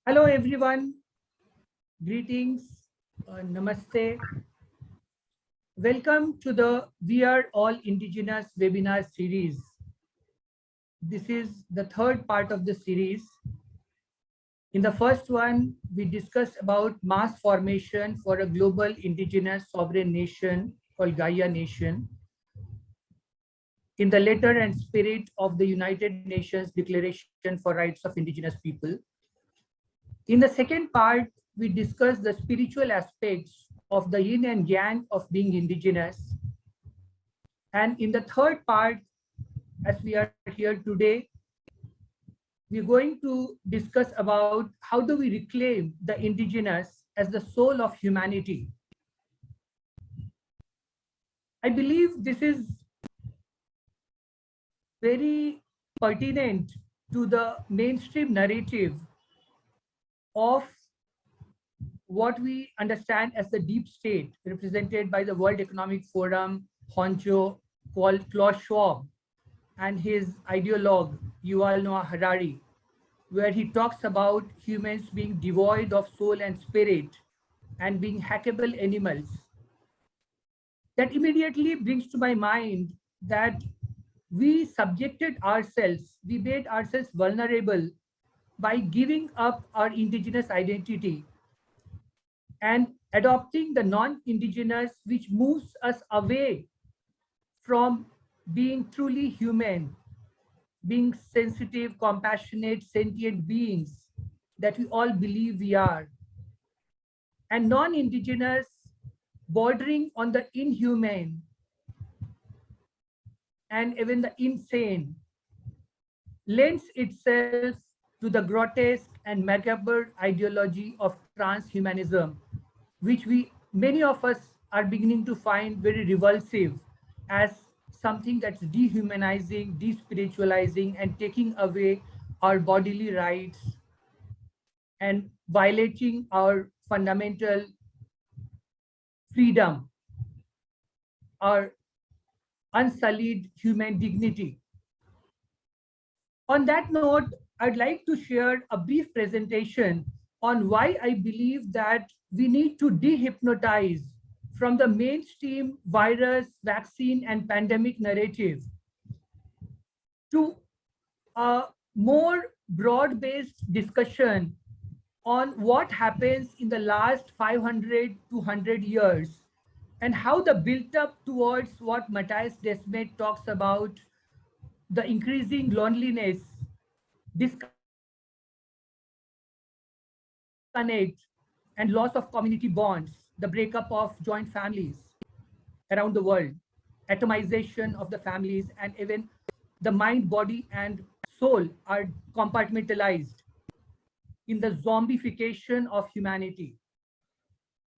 Hello everyone, greetings, namaste. Welcome to the We Are All Indigenous webinar series. This is the third part of the series. In the first one, we discussed about mass formation for a global indigenous sovereign nation called GAIA nation in the letter and spirit of the United Nations Declaration for Rights of Indigenous People. In the second part, we discussed the spiritual aspects of the yin and yang of being indigenous. And in the third part, as we are here today, we're going to discuss about how do we reclaim the indigenous as the soul of humanity. I believe this is very pertinent to the mainstream narrative of what we understand as the deep state, represented by the World Economic Forum honcho Klaus Schwab and his ideologue Yuval Noah Harari, where he talks about humans being devoid of soul and spirit and being hackable animals. That immediately brings to my mind that we subjected ourselves, we made ourselves vulnerable by giving up our indigenous identity and adopting the non-indigenous, which moves us away from being truly human, being sensitive, compassionate, sentient beings that we all believe we are. And non-indigenous, bordering on the inhumane and even the insane, lends itself to the grotesque and macabre ideology of transhumanism, which many of us are beginning to find very revulsive as something that's dehumanizing, despiritualizing, and taking away our bodily rights and violating our fundamental freedom, our unsullied human dignity. On that note, I'd like to share a brief presentation on why I believe that we need to dehypnotize from the mainstream virus, vaccine, and pandemic narrative to a more broad-based discussion on what happens in the last 500 to 100 years and how the build-up towards what Matthias Desmet talks about, the increasing loneliness, disconnect, and loss of community bonds, the breakup of joint families around the world, atomization of the families, and even the mind, body, and soul are compartmentalized in the zombification of humanity.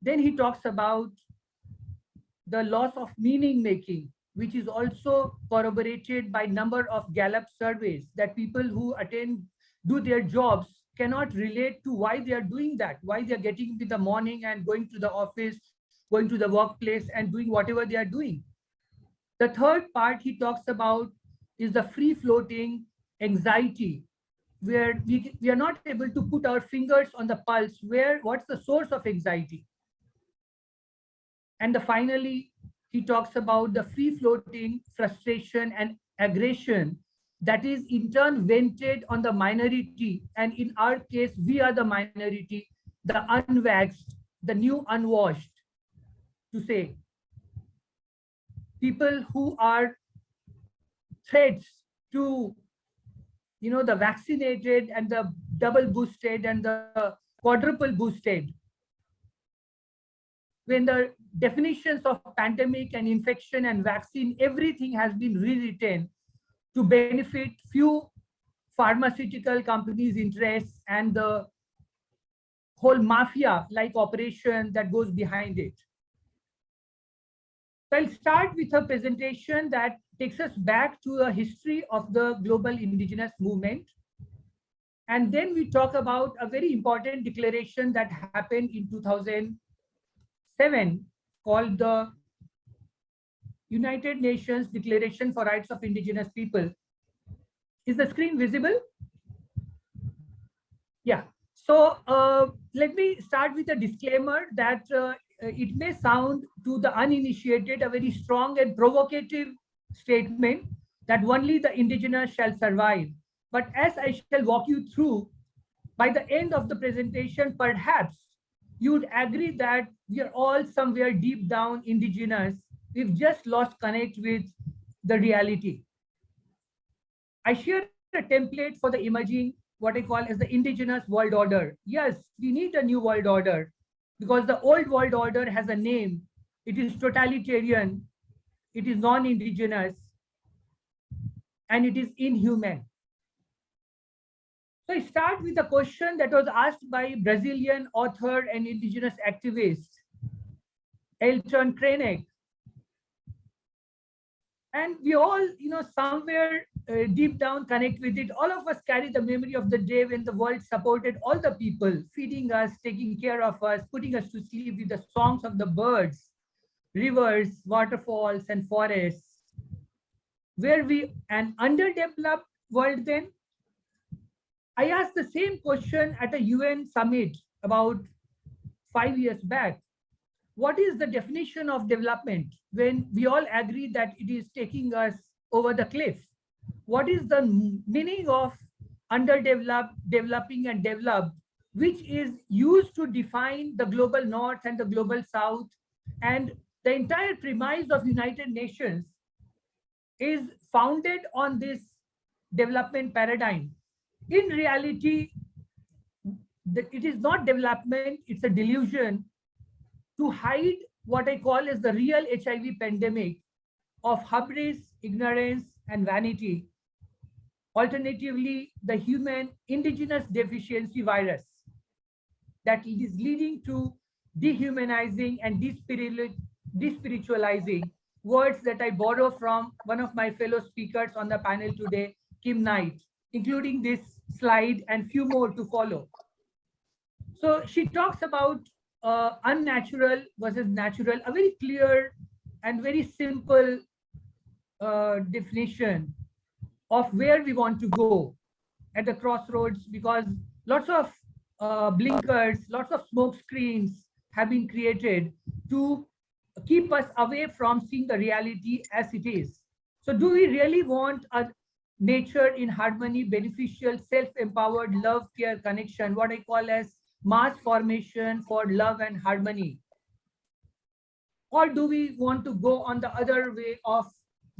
Then he talks about the loss of meaning making, which is also corroborated by number of Gallup surveys that people who do their jobs cannot relate to why they are doing that, why they are getting up in the morning and going to the office, going to the workplace and doing whatever they are doing. The third part he talks about is the free floating anxiety, where we are not able to put our fingers on the pulse, what's the source of anxiety. And finally, he talks about the free-floating frustration and aggression that is in turn vented on the minority. And in our case, we are the minority, the unvaxxed, the new unwashed, to say. People who are threats to, the vaccinated and the double boosted and the quadruple boosted. When the definitions of pandemic and infection and vaccine, everything has been rewritten to benefit few pharmaceutical companies' interests and the whole mafia-like operation that goes behind it. So I'll start with a presentation that takes us back to a history of the global indigenous movement. And then we talk about a very important declaration that happened in 2007 called the United Nations Declaration for Rights of Indigenous People. Is the screen visible? Yeah. So let me start with a disclaimer that it may sound to the uninitiated a very strong and provocative statement that only the indigenous shall survive. But as I shall walk you through, by the end of the presentation, perhaps you would agree that we are all somewhere deep down indigenous. We've just lost connect with the reality. I share a template for the emerging, what I call as the indigenous world order. Yes, we need a new world order because the old world order has a name. It is totalitarian, it is non-indigenous, and it is inhuman. So I start with a question that was asked by Brazilian author and indigenous activist, Elton Krenek. And we all, somewhere deep down connect with it. All of us carry the memory of the day when the world supported all the people, feeding us, taking care of us, putting us to sleep with the songs of the birds, rivers, waterfalls, and forests. Were we an underdeveloped world then? I asked the same question at a UN summit about 5 years back. What is the definition of development when we all agree that it is taking us over the cliff? What is the meaning of underdeveloped, developing, and developed, which is used to define the global north and the global south? And the entire premise of United Nations is founded on this development paradigm. In reality, it is not development, it's a delusion to hide what I call as the real HIV pandemic of hubris, ignorance, and vanity. Alternatively, the human indigenous deficiency virus that is leading to dehumanizing and despiritualizing, words that I borrow from one of my fellow speakers on the panel today, Kim Knight, including this slide and few more to follow. So she talks about unnatural versus natural, a very clear and very simple definition of where we want to go at the crossroads, because lots of blinkers, lots of smoke screens have been created to keep us away from seeing the reality as it is. So do we really want a nature in harmony, beneficial, self-empowered, love, care, connection, what I call as mass formation for love and harmony? Or do we want to go on the other way of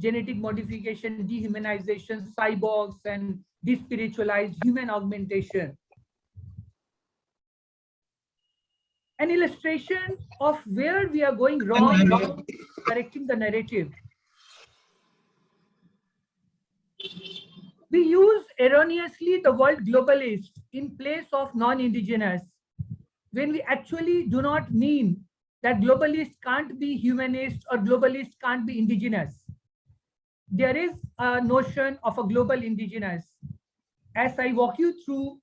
genetic modification, dehumanization, cyborgs, and despiritualized human augmentation? An illustration of where we are going wrong, correcting the narrative. We use erroneously the word globalist in place of non-indigenous, when we actually do not mean that globalist can't be humanist or globalist can't be indigenous. There is a notion of a global indigenous. As I walk you through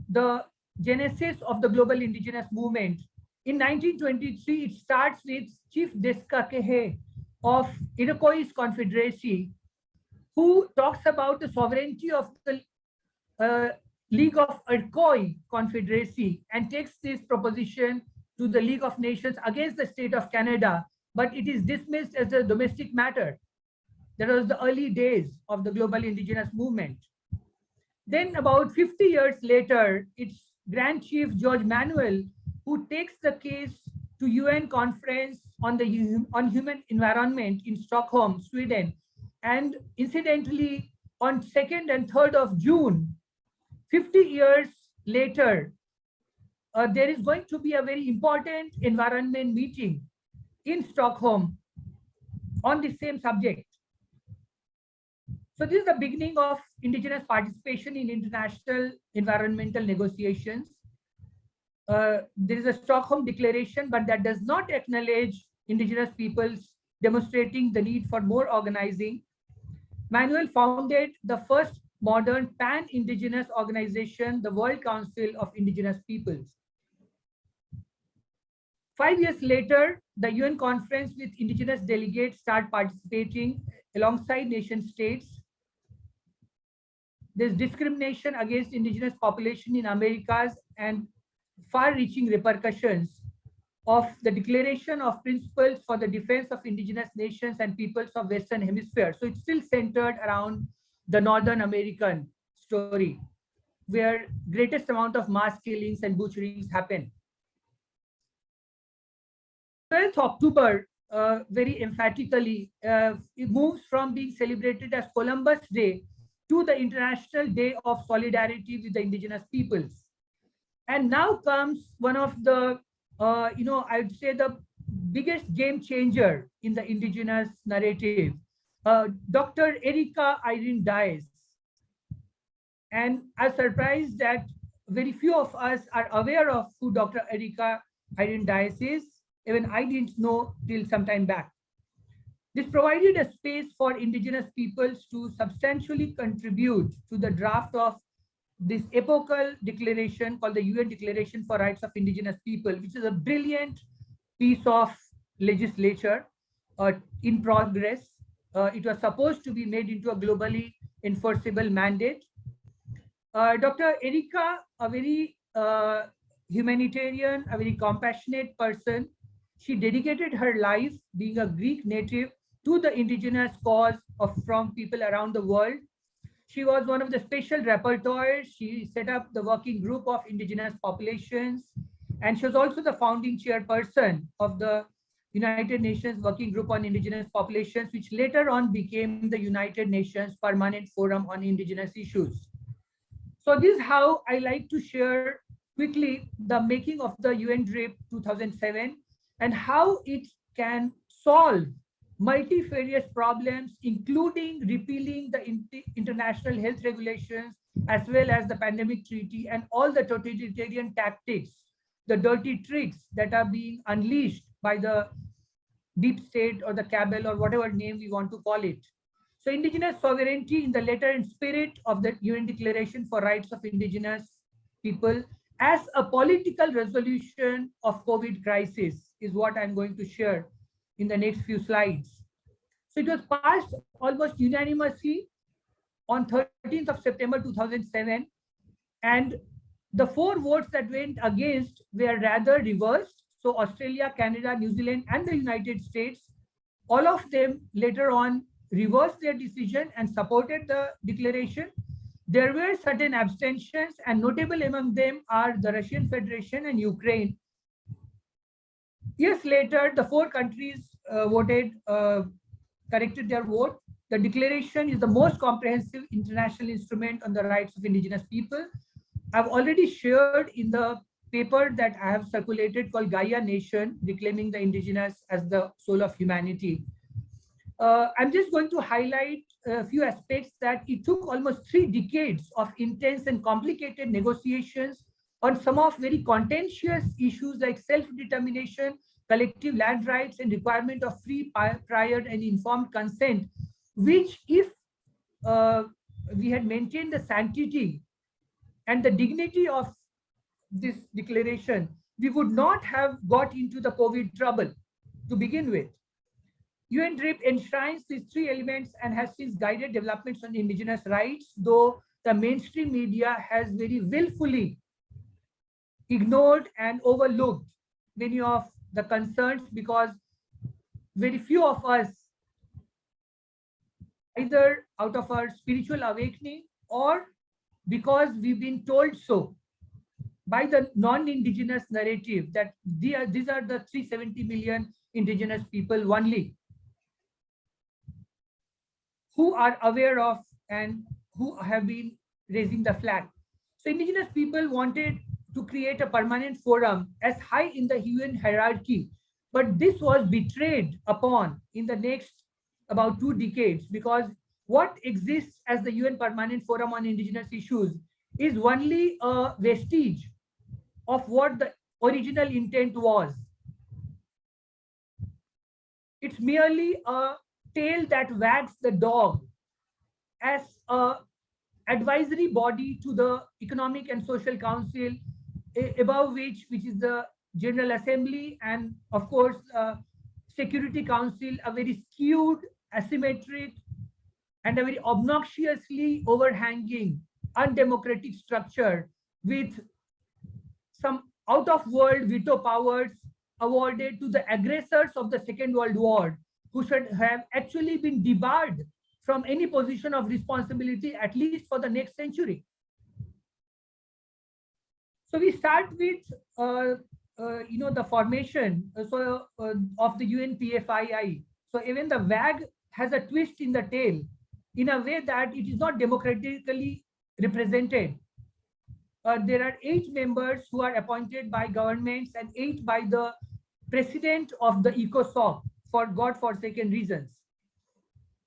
the genesis of the global indigenous movement, in 1923, it starts with Chief Descaquehe of Iroquois Confederacy, who talks about the sovereignty of the League of Iroquois Confederacy and takes this proposition to the League of Nations against the state of Canada, but it is dismissed as a domestic matter. That was the early days of the global indigenous movement. Then about 50 years later, it's Grand Chief George Manuel who takes the case to UN conference on human environment in Stockholm, Sweden. And incidentally, on 2nd and 3rd of June, 50 years later, there is going to be a very important environment meeting in Stockholm on the same subject. So this is the beginning of indigenous participation in international environmental negotiations. There is a Stockholm Declaration, but that does not acknowledge indigenous peoples demonstrating the need for more organizing. Manuel founded the first modern pan-indigenous organization, the World Council of Indigenous Peoples. 5 years later, the UN conference with indigenous delegates start participating alongside nation states. There's discrimination against indigenous population in Americas and far-reaching repercussions of the Declaration of Principles for the Defense of Indigenous Nations and Peoples of Western Hemisphere. So it's still centered around the Northern American story, where greatest amount of mass killings and butcherings happen. 12th October, very emphatically, it moves from being celebrated as Columbus Day to the International Day of Solidarity with the Indigenous Peoples. And now comes one of the, I would say the biggest game changer in the indigenous narrative, Dr. Erika Irene Dies. And I'm surprised that very few of us are aware of who Dr. Erika Irene Dies is. Even I didn't know till some time back. This provided a space for indigenous peoples to substantially contribute to the draft of this epochal declaration called the UN Declaration for Rights of Indigenous People, which is a brilliant piece of legislature in progress. It was supposed to be made into a globally enforceable mandate. Dr. Erika, a very humanitarian, a very compassionate person, she dedicated her life, being a Greek native, to the indigenous cause from people around the world. She was one of the special rapporteurs. She set up the working group of indigenous populations, and she was also the founding chairperson of the United Nations Working Group on Indigenous Populations, which later on became the United Nations Permanent Forum on Indigenous Issues. So this is how I like to share quickly the making of the UN DRIP 2007 and how it can solve multifarious problems, including repealing the international health regulations, as well as the pandemic treaty and all the totalitarian tactics, the dirty tricks that are being unleashed by the deep state or the cabal or whatever name we want to call it. So indigenous sovereignty in the letter and spirit of the UN Declaration for Rights of Indigenous People as a political resolution of COVID crisis is what I'm going to share in the next few slides. So it was passed almost unanimously on 13th of September 2007, and the 4 votes that went against were rather reversed. So Australia, Canada, New Zealand, and the United States, all of them later on reversed their decision and supported the declaration. There were certain abstentions, and notable among them are the Russian Federation and Ukraine. Years later, the 4 countries corrected their vote. The declaration is the most comprehensive international instrument on the rights of indigenous people. I've already shared in the paper that I have circulated called GAIA Nation, reclaiming the indigenous as the soul of humanity. I'm just going to highlight a few aspects that it took almost 3 decades of intense and complicated negotiations on some of very contentious issues like self-determination, collective land rights, and requirement of free, prior, and informed consent, which if we had maintained the sanctity and the dignity of this declaration, we would not have got into the COVID trouble to begin with. UN DRIP enshrines these 3 elements and has since guided developments on indigenous rights, though the mainstream media has very willfully ignored and overlooked many of the concerns, because very few of us, either out of our spiritual awakening or because we've been told so by the non-indigenous narrative that these are the 370 million indigenous people only who are aware of and who have been raising the flag. So indigenous people wanted to create a permanent forum as high in the UN hierarchy, but this was betrayed upon in the next about 2 decades, because what exists as the UN Permanent Forum on Indigenous Issues is only a vestige of what the original intent was. It's merely a tail that wags the dog as a advisory body to the Economic and Social Council, above which is the General Assembly, and of course Security Council, a very skewed, asymmetric and a very obnoxiously overhanging, undemocratic structure with some out-of-world veto powers awarded to the aggressors of the Second World War, who should have actually been debarred from any position of responsibility, at least for the next century. So we start with the formation of the UNPFII. So even the WAG has a twist in the tail in a way that it is not democratically represented. There are 8 members who are appointed by governments and 8 by the president of the ECOSOC for God-forsaken reasons.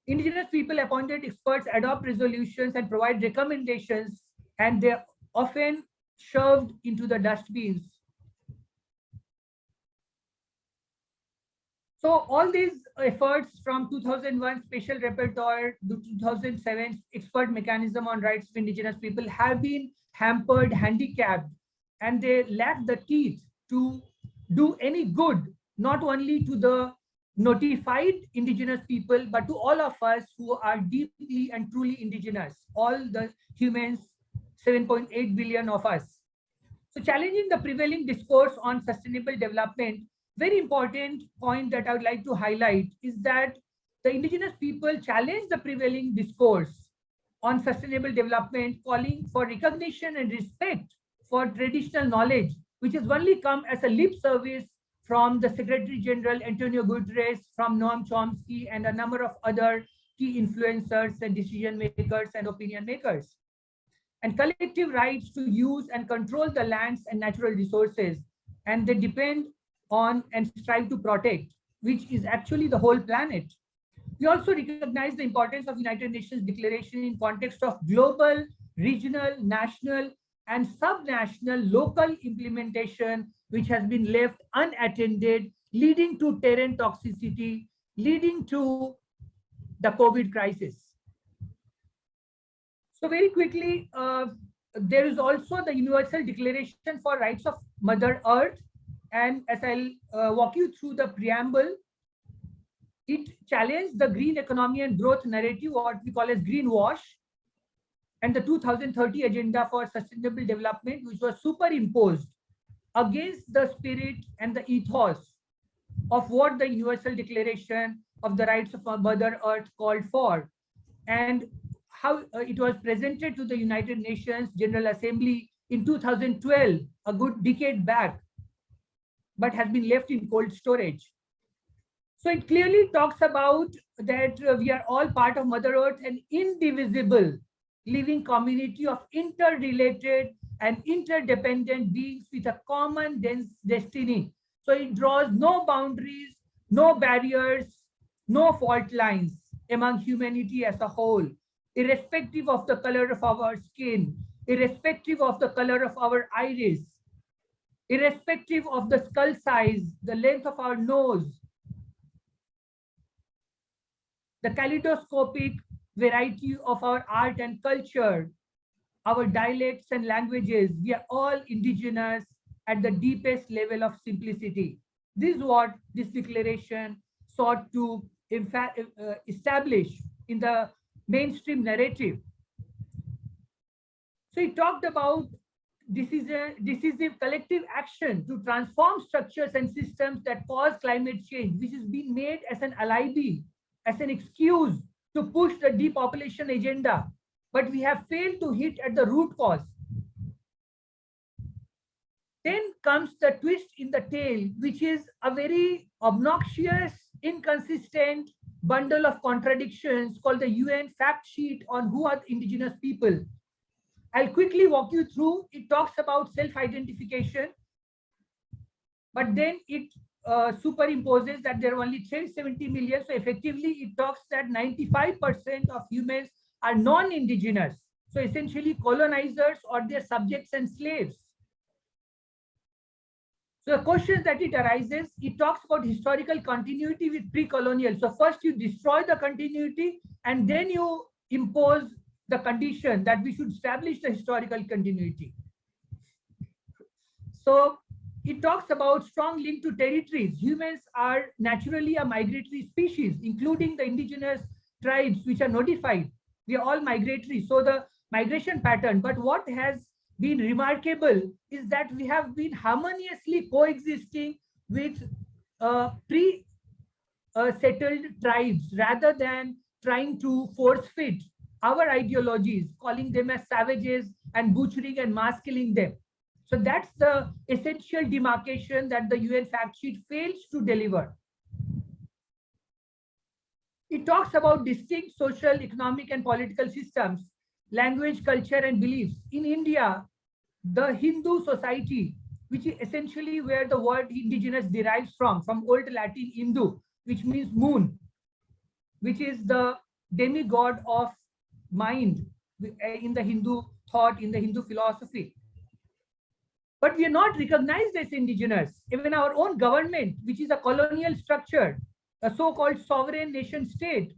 Indigenous people appointed experts adopt resolutions and provide recommendations, and they're often shoved into the dustbins. So all these efforts from 2001 Special Rapporteur to 2007 Expert Mechanism on Rights of Indigenous People have been hampered, handicapped, and they lack the teeth to do any good, not only to the notified indigenous people, but to all of us who are deeply and truly indigenous, all the humans, 7.8 billion of us. So challenging the prevailing discourse on sustainable development, very important point that I would like to highlight is that the indigenous people challenge the prevailing discourse on sustainable development, calling for recognition and respect for traditional knowledge, which has only come as a lip service from the Secretary General Antonio Guterres, from Noam Chomsky, and a number of other key influencers and decision makers and opinion makers. And collective rights to use and control the lands and natural resources, and they depend on and strive to protect, which is actually the whole planet. We also recognize the importance of United Nations Declaration in context of global, regional, national, and subnational local implementation, which has been left unattended, leading to terrain toxicity, leading to the COVID crisis. So very quickly, there is also the Universal Declaration for Rights of Mother Earth. And as I'll walk you through the preamble, it challenged the green economy and growth narrative, what we call as greenwash, and the 2030 Agenda for Sustainable Development, which was superimposed against the spirit and the ethos of what the Universal Declaration of the Rights of Mother Earth called for, and how it was presented to the United Nations General Assembly in 2012, a good decade back, but has been left in cold storage. So it clearly talks about that we are all part of Mother Earth, an indivisible living community of interrelated and interdependent beings with a common destiny. So it draws no boundaries, no barriers, no fault lines among humanity as a whole, irrespective of the color of our skin, irrespective of the color of our iris, irrespective of the skull size, the length of our nose, the kaleidoscopic variety of our art and culture, our dialects and languages. We are all indigenous at the deepest level of simplicity. This is what this declaration sought to establish in the mainstream narrative. So he talked about decisive collective action to transform structures and systems that cause climate change, which is being made as an alibi, as an excuse to push the depopulation agenda. But we have failed to hit at the root cause. Then comes the twist in the tail, which is a very obnoxious, inconsistent bundle of contradictions called the UN fact sheet on who are indigenous people. I'll quickly walk you through. It talks about self-identification, but then it superimposes that there are only 370 million. So effectively, it talks that 95% of humans are non-indigenous. So essentially colonizers or their subjects and slaves. So the questions that it arises, it talks about historical continuity with pre-colonial. So first you destroy the continuity and then you impose the condition that we should establish the historical continuity. So it talks about strong link to territories. Humans are naturally a migratory species, including the indigenous tribes which are notified. We are all migratory. So the migration pattern, but what has been remarkable is that we have been harmoniously coexisting with pre-settled tribes rather than trying to force fit our ideologies, calling them as savages and butchering and mass killing them. So that's the essential demarcation that the UN fact sheet fails to deliver. It talks about distinct social, economic, and political systems, language, culture, and beliefs. In India, the Hindu society, which is essentially where the word indigenous derives from Old Latin Indu, which means moon, which is the demigod of mind in the Hindu thought, in the Hindu philosophy. But we are not recognized as indigenous. Even our own government, which is a colonial structure, a so-called sovereign nation state,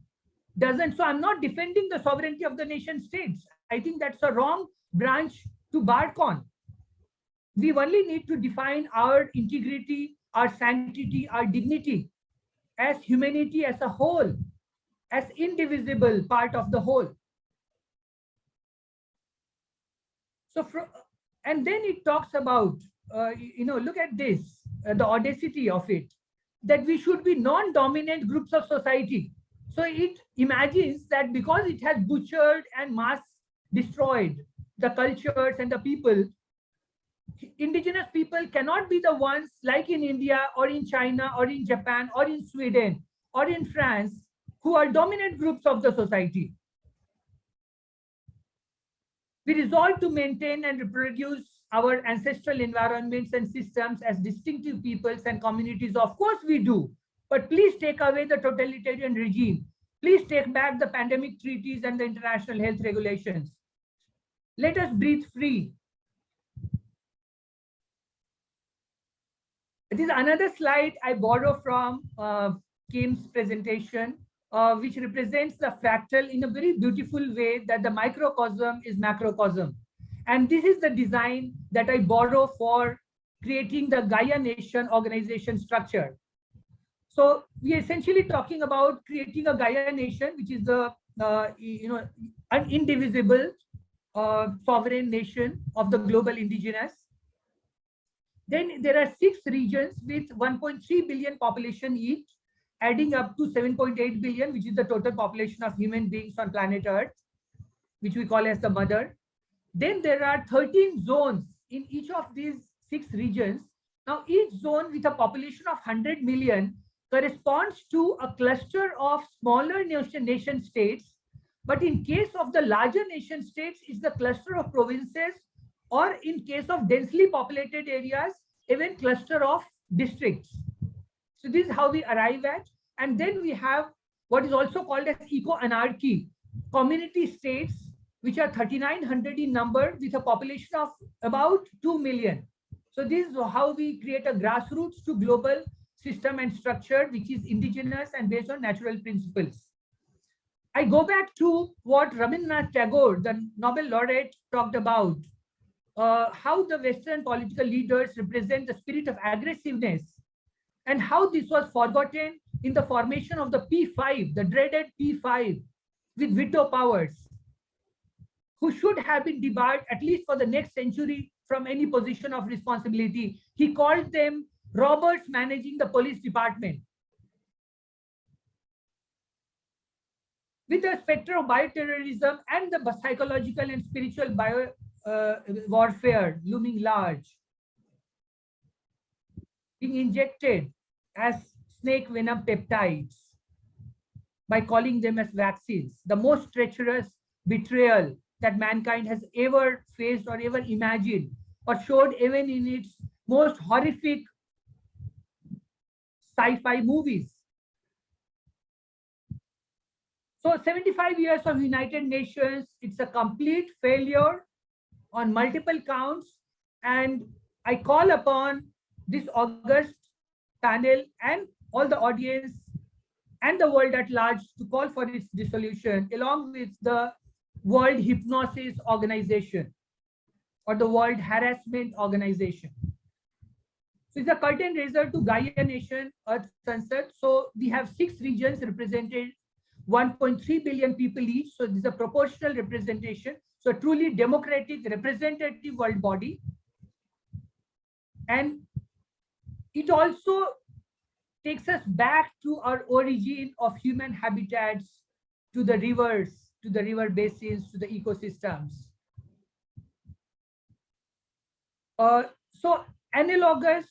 doesn't. So I'm not defending the sovereignty of the nation states. I think that's a wrong branch to bark on. We only need to define our integrity, our sanctity, our dignity as humanity as a whole, as indivisible part of the whole. So, and then it talks about, look at this, the audacity of it, that we should be non-dominant groups of society. So it imagines that because it has butchered and mass destroyed the cultures and the people, indigenous people cannot be the ones like in India or in China or in Japan or in Sweden or in France who are dominant groups of the society. We resolve to maintain and reproduce our ancestral environments and systems as distinctive peoples and communities. Of course we do, but please take away the totalitarian regime. Please take back the pandemic treaties and the international health regulations. Let us breathe free. This is another slide I borrow from Kim's presentation, which represents the fractal in a very beautiful way that the microcosm is macrocosm. And this is the design that I borrow for creating the GAIA nation organization structure. So we are essentially talking about creating a GAIA nation, which is the an indivisible sovereign nation of the global indigenous. Then there are 6 regions with 1.3 billion population each, adding up to 7.8 billion, which is the total population of human beings on planet Earth, which we call as the mother. Then there are 13 zones in each of these 6 regions. Now, each zone with a population of 100 million corresponds to a cluster of smaller nation states. But in case of the larger nation states, it's the cluster of provinces, or in case of densely populated areas, even cluster of districts. So this is how we arrive at. And then we have what is also called as eco-anarchy, community states, which are 3,900 in number with a population of about 2 million. So this is how we create a grassroots to global system and structure, which is indigenous and based on natural principles. I go back to what Rabindranath Tagore, the Nobel laureate, talked about, how the Western political leaders represent the spirit of aggressiveness and how this was forgotten in the formation of the P5, the dreaded P5 with veto powers, who should have been debarred at least for the next century from any position of responsibility. He called them robbers managing the police department. With the specter of bioterrorism and the psychological and spiritual warfare looming large, being injected as snake venom peptides by calling them as vaccines, the most treacherous betrayal that mankind has ever faced or ever imagined, or showed even in its most horrific sci-fi movies. So 75 years of United Nations, it's a complete failure on multiple counts. And I call upon this August panel and all the audience and the world at large to call for its dissolution, along with the World Hypnosis Organization or the World Harassment Organization. So it's a curtain raiser to GAIA Nation Earth Sunset. So we have 6 regions represented 1.3 billion people each. So this is a proportional representation. So truly democratic, representative world body. And it also takes us back to our origin of human habitats, to the rivers, to the river basins, to the ecosystems. So analogous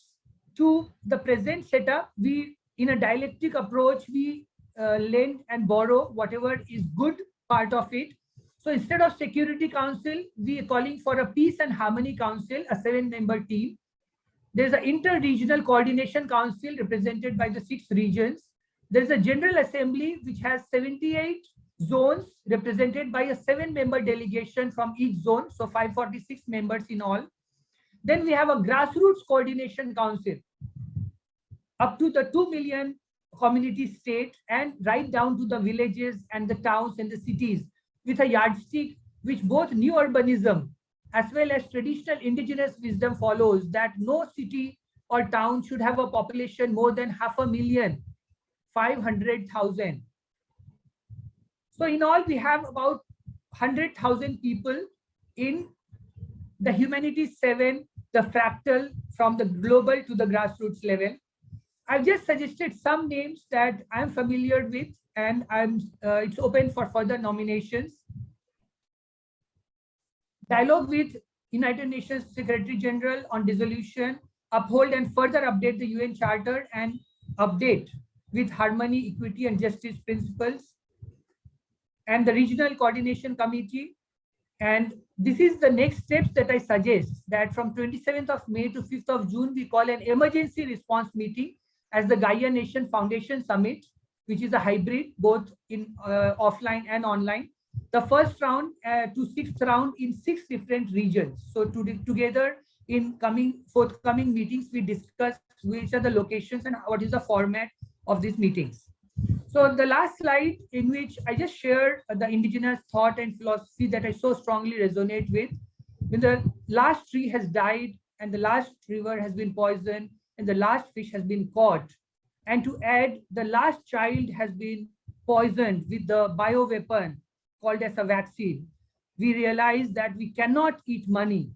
to the present setup, we, in a dialectic approach, we lend and borrow whatever is good part of it. So instead of Security Council, we are calling for a Peace and Harmony Council, a 7-member team. There's an Inter-Regional Coordination Council represented by the 6 regions. There's a General Assembly which has 78 zones represented by a 7-member delegation from each zone, so 546 members in all. Then we have a Grassroots Coordination Council up to the 2 million community state and right down to the villages and the towns and the cities, with a yardstick which both new urbanism as well as traditional indigenous wisdom follows, that no city or town should have a population more than 500,000, 500,000. So in all, we have about 100,000 people in the Humanities 7, the fractal from the global to the grassroots level. I've just suggested some names that I'm familiar with, and it's open for further nominations. Dialogue with United Nations Secretary General on dissolution, uphold and further update the UN Charter, and update with harmony, equity, and justice principles, and the Regional Coordination Committee. And this is the next steps that I suggest, that from 27th of May to 5th of June, we call an emergency response meeting as the GAIA Nation Foundation Summit, which is a hybrid, both in offline and online. The first round to 6th round in 6 different regions. So together in forthcoming meetings, we discuss which are the locations and what is the format of these meetings. So the last slide, in which I just shared the indigenous thought and philosophy that I so strongly resonate with. When the last tree has died and the last river has been poisoned and the last fish has been caught, and to add, the last child has been poisoned with the bioweapon called as a vaccine, we realize that we cannot eat money.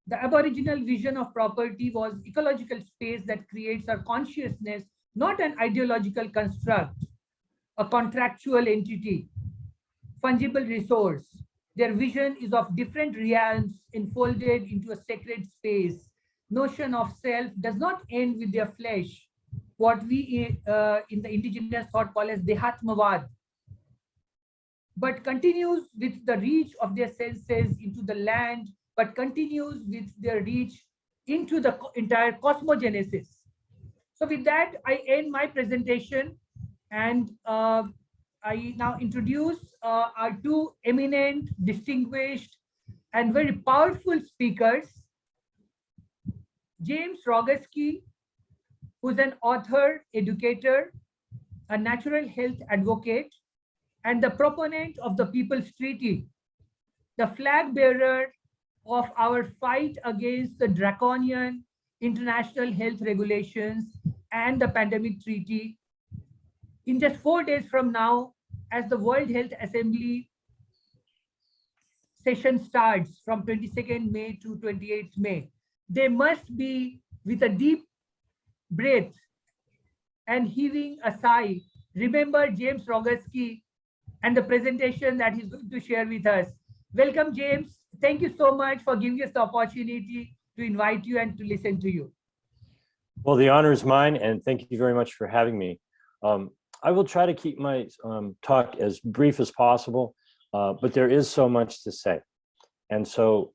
The Aboriginal vision of property was ecological space that creates our consciousness, not an ideological construct, a contractual entity, fungible resource. Their vision is of different realms enfolded into a sacred space. Notion of self does not end with their flesh, what we in the indigenous thought call as Dehatmavad, but continues with the reach of their senses into the land, but continues with their reach into the entire cosmogenesis. So with that, I end my presentation, and I now introduce our 2 eminent, distinguished, and very powerful speakers. James Roguski, who's an author, educator, a natural health advocate, and the proponent of the People's Treaty, the flag bearer of our fight against the draconian international health regulations and the pandemic treaty. In just 4 days from now, as the World Health Assembly session starts from 22nd May to 28th May, they must be, with a deep breath and heaving a sigh, remember James Roguski and the presentation that he's going to share with us. Welcome, James. Thank you so much for giving us the opportunity to invite you and to listen to you. Well, the honor is mine, and thank you very much for having me. I will try to keep my talk as brief as possible, but there is so much to say. And so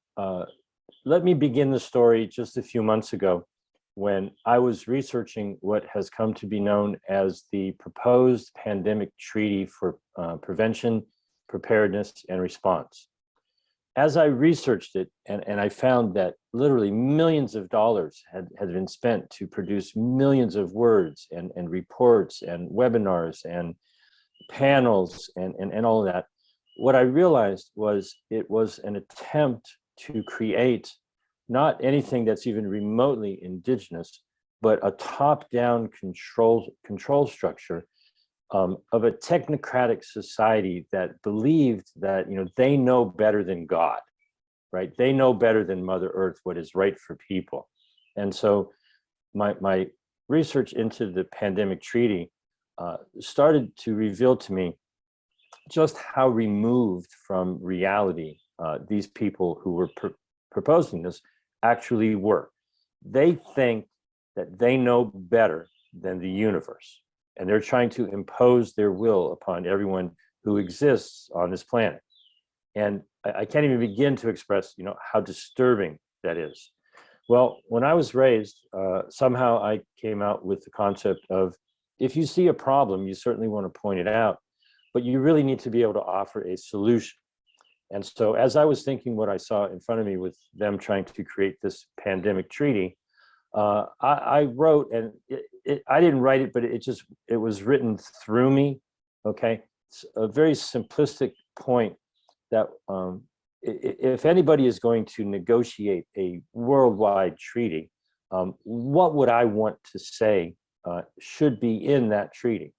let me begin the story just a few months ago, when I was researching what has come to be known as the proposed pandemic treaty for prevention, preparedness, and response. As I researched it, and I found that literally millions of dollars had been spent to produce millions of words and reports and webinars and panels and all of that, what I realized was it was an attempt to create not anything that's even remotely indigenous, but a top-down control structure of a technocratic society that believed that they know better than God, right? They know better than Mother Earth what is right for people. And so my research into the pandemic treaty started to reveal to me just how removed from reality these people who were proposing this actually were. They think that they know better than the universe, and they're trying to impose their will upon everyone who exists on this planet. And I can't even begin to express, how disturbing that is. Well, when I was raised, somehow I came out with the concept of, if you see a problem, you certainly want to point it out, but you really need to be able to offer a solution. And so as I was thinking what I saw in front of me with them trying to create this pandemic treaty, I wrote, and I didn't write it, but it was written through me, okay? It's a very simplistic point that if anybody is going to negotiate a worldwide treaty, what would I want to say should be in that treaty?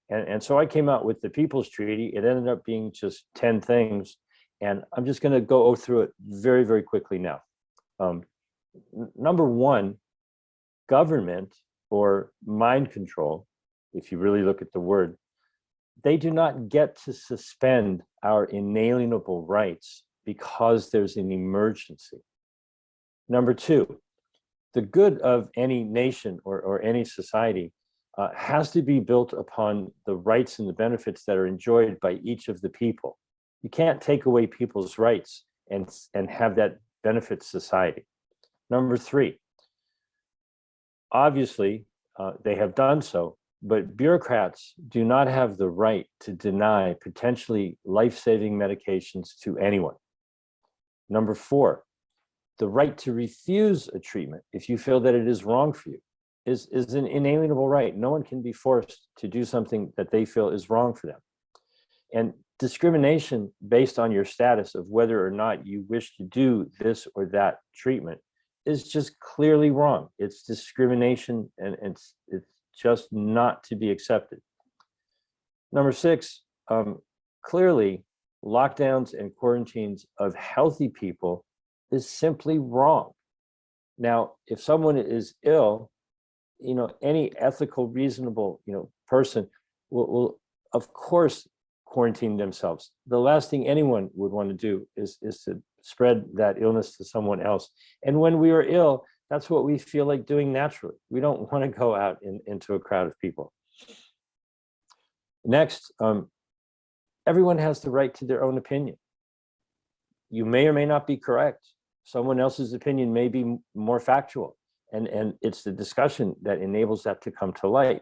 And so I came out with the People's Treaty. It ended up being just 10 things. And I'm just going to go through it very, very quickly now. Number one, government or mind control, if you really look at the word, they do not get to suspend our inalienable rights because there's an emergency. Number two, the good of any nation or any society has to be built upon the rights and the benefits that are enjoyed by each of the people. You can't take away people's rights and have that benefit society. Number three, obviously, they have done so, but bureaucrats do not have the right to deny potentially life-saving medications to anyone. Number four, the right to refuse a treatment if you feel that it is wrong for you is an inalienable right. No one can be forced to do something that they feel is wrong for them. And discrimination based on your status of whether or not you wish to do this or that treatment is just clearly wrong. It's discrimination, and it's just not to be accepted. Number six, clearly lockdowns and quarantines of healthy people is simply wrong. Now, if someone is ill, any ethical, reasonable, person will of course quarantine themselves. The last thing anyone would want to do is to spread that illness to someone else. And when we are ill, that's what we feel like doing naturally. We don't want to go out into a crowd of people. Next, everyone has the right to their own opinion. You may or may not be correct. Someone else's opinion may be more factual. And it's the discussion that enables that to come to light.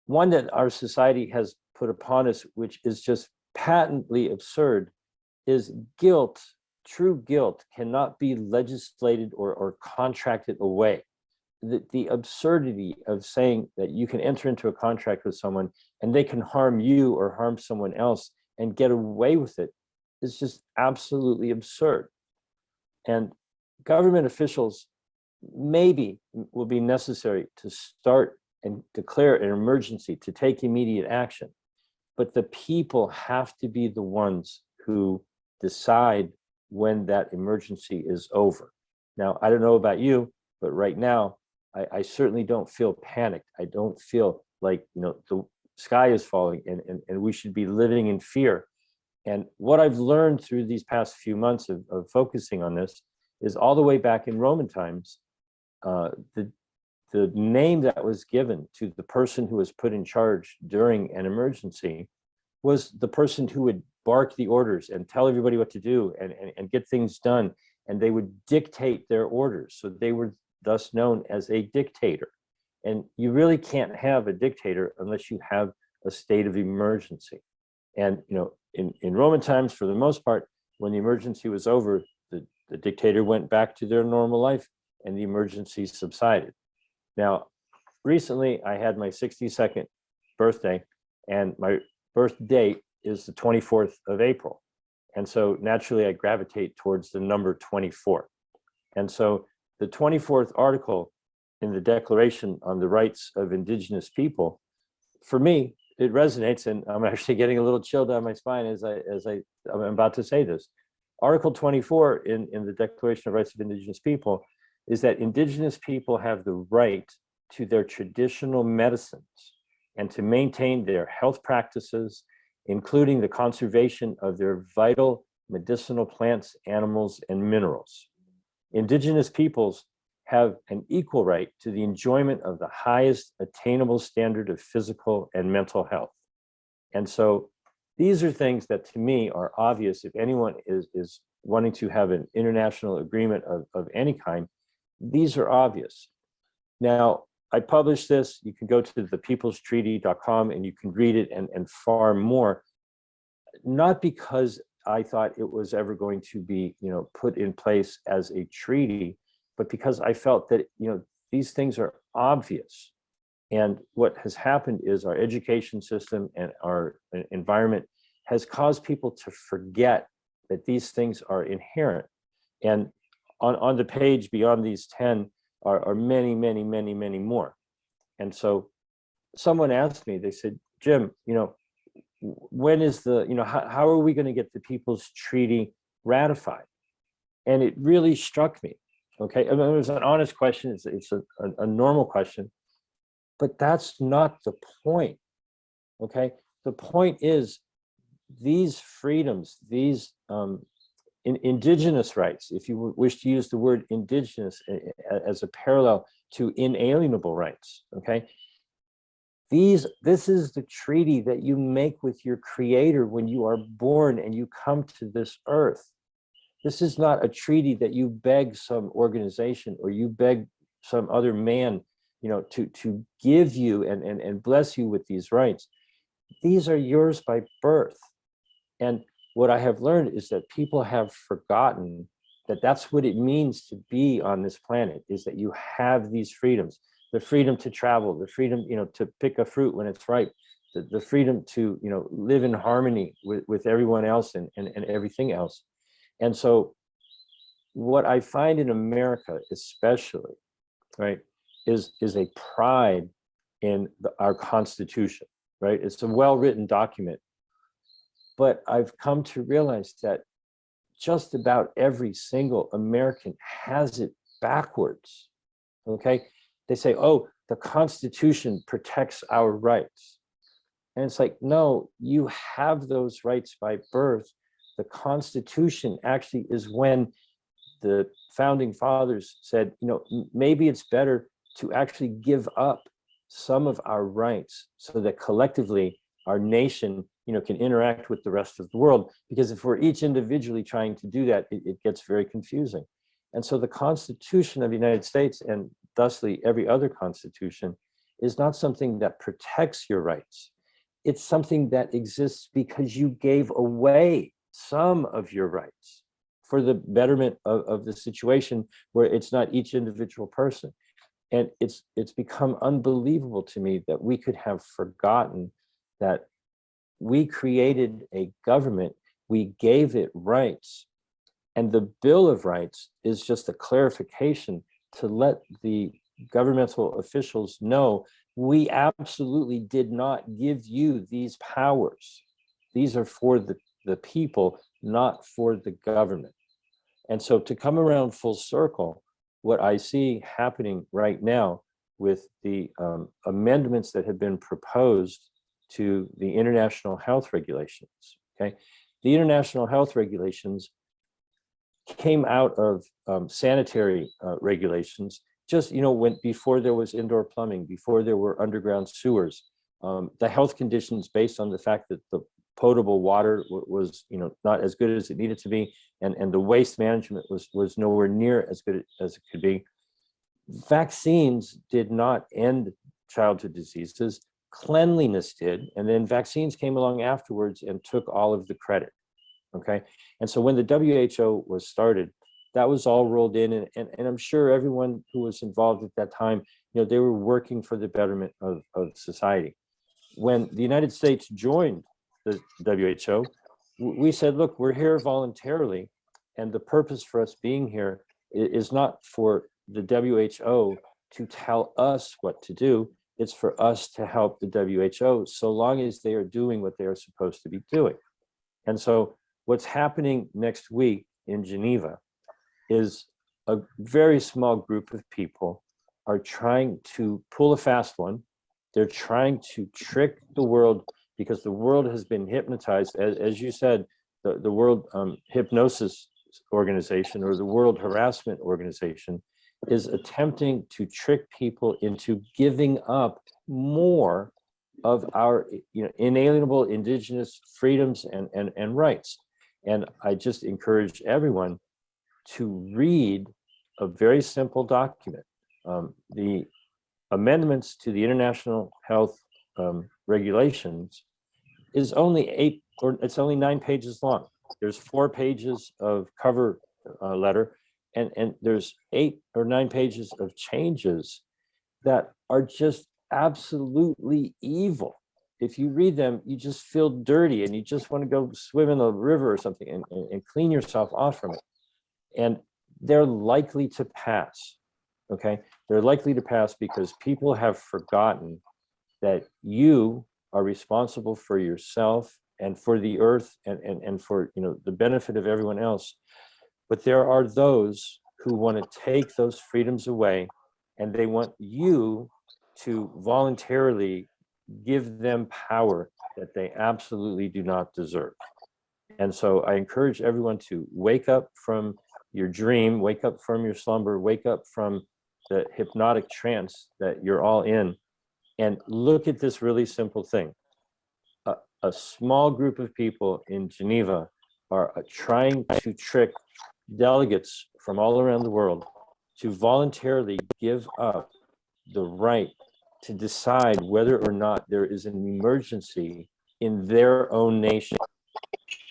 One that our society has put upon us, which is just patently absurd, is guilt. True guilt cannot be legislated or contracted away. The absurdity of saying that you can enter into a contract with someone and they can harm you or harm someone else and get away with it is just absolutely absurd. And government officials maybe will be necessary to start and declare an emergency to take immediate action. But the people have to be the ones who decide when that emergency is over. Now, I don't know about you, but right now, I certainly don't feel panicked. I don't feel like, the sky is falling and we should be living in fear. And what I've learned through these past few months of focusing on this is all the way back in Roman times, the name that was given to the person who was put in charge during an emergency was the person who would bark the orders and tell everybody what to do and get things done. And they would dictate their orders. So they were thus known as a dictator. And you really can't have a dictator unless you have a state of emergency. And in Roman times, for the most part, when the emergency was over, the dictator went back to their normal life and the emergency subsided. Now, recently I had my 62nd birthday, and my birth date is the 24th of April. And so naturally I gravitate towards the number 24. And so the 24th article in the Declaration on the Rights of Indigenous People for me, it resonates, and I'm actually getting a little chill down my spine as I'm about to say this. Article 24 in the Declaration of Rights of Indigenous People is that Indigenous people have the right to their traditional medicines and to maintain their health practices, including the conservation of their vital medicinal plants, animals, and minerals. Indigenous peoples have an equal right to the enjoyment of the highest attainable standard of physical and mental health. And so these are things that to me are obvious. If anyone is wanting to have an international agreement of any kind, these are obvious. Now, I published this. You can go to thepeoplestreaty.com and you can read it and far more, not because I thought it was ever going to be, put in place as a treaty, but because I felt that, these things are obvious. And what has happened is our education system and our environment has caused people to forget that these things are inherent. And on the page beyond these 10 are many, many, many, many more. And so someone asked me, they said, Jim, when is how are we going to get the People's Treaty ratified? And it really struck me. Okay, I mean, it was an honest question. It's a normal question, but that's not the point. Okay, the point is these freedoms, these indigenous rights, if you wish to use the word indigenous as a parallel to inalienable rights. Okay, this is the treaty that you make with your creator when you are born and you come to this earth. This is not a treaty that you beg some organization or you beg some other man, to give you and bless you with these rights. These are yours by birth. And what I have learned is that people have forgotten that that's what it means to be on this planet, is that you have these freedoms, the freedom to travel, the freedom, to pick a fruit when it's ripe, the freedom to, live in harmony with everyone else and everything else. And so what I find in America, especially, right, is a pride in our Constitution, right? It's a well-written document. But I've come to realize that just about every single American has it backwards, okay? They say, oh, the Constitution protects our rights. And it's like, no, you have those rights by birth. The Constitution actually is when the founding fathers said, maybe it's better to actually give up some of our rights so that collectively our nation, can interact with the rest of the world. Because if we're each individually trying to do that, it gets very confusing. And so the Constitution of the United States, and thusly every other constitution, is not something that protects your rights. It's something that exists because you gave away some of your rights for the betterment of the situation where it's not each individual person. And it's become unbelievable to me that we could have forgotten that we created a government, we gave it rights, and the Bill of Rights is just a clarification to let the governmental officials know we absolutely did not give you these powers. These are for the people, not for the government. And so to come around full circle, what I see happening right now with the amendments that have been proposed to the international health regulations, okay? The international health regulations came out of sanitary regulations, just, before there was indoor plumbing, before there were underground sewers. The health conditions based on the fact that the potable water was, not as good as it needed to be, and the waste management was nowhere near as good as it could be. Vaccines did not end childhood diseases. Cleanliness did, and then vaccines came along afterwards and took all of the credit, okay? And so when the WHO was started, that was all rolled in, and I'm sure everyone who was involved at that time, they were working for the betterment of society. When the United States joined the WHO, we said, look, we're here voluntarily, and the purpose for us being here is not for the WHO to tell us what to do. It's for us to help the WHO so long as they are doing what they are supposed to be doing. And so what's happening next week in Geneva is a very small group of people are trying to pull a fast one. They're trying to trick the world because the world has been hypnotized. As you said, the World Hypnosis Organization or the World Harassment Organization is attempting to trick people into giving up more of our inalienable indigenous freedoms and rights. And I just encourage everyone to read a very simple document. The amendments to the International Health Regulations is only it's only 9 pages long. There's 4 pages of cover letter, and there's 8 or 9 pages of changes that are just absolutely evil. If you read them, you just feel dirty and you just want to go swim in the river or something and clean yourself off from it. And they're likely to pass, okay? They're likely to pass because people have forgotten that you are responsible for yourself and for the earth and for the benefit of everyone else. But there are those who want to take those freedoms away, and they want you to voluntarily give them power that they absolutely do not deserve. And so I encourage everyone to wake up from your dream, wake up from your slumber, wake up from the hypnotic trance that you're all in, and look at this really simple thing. A small group of people in Geneva are trying to trick delegates from all around the world to voluntarily give up the right to decide whether or not there is an emergency in their own nation.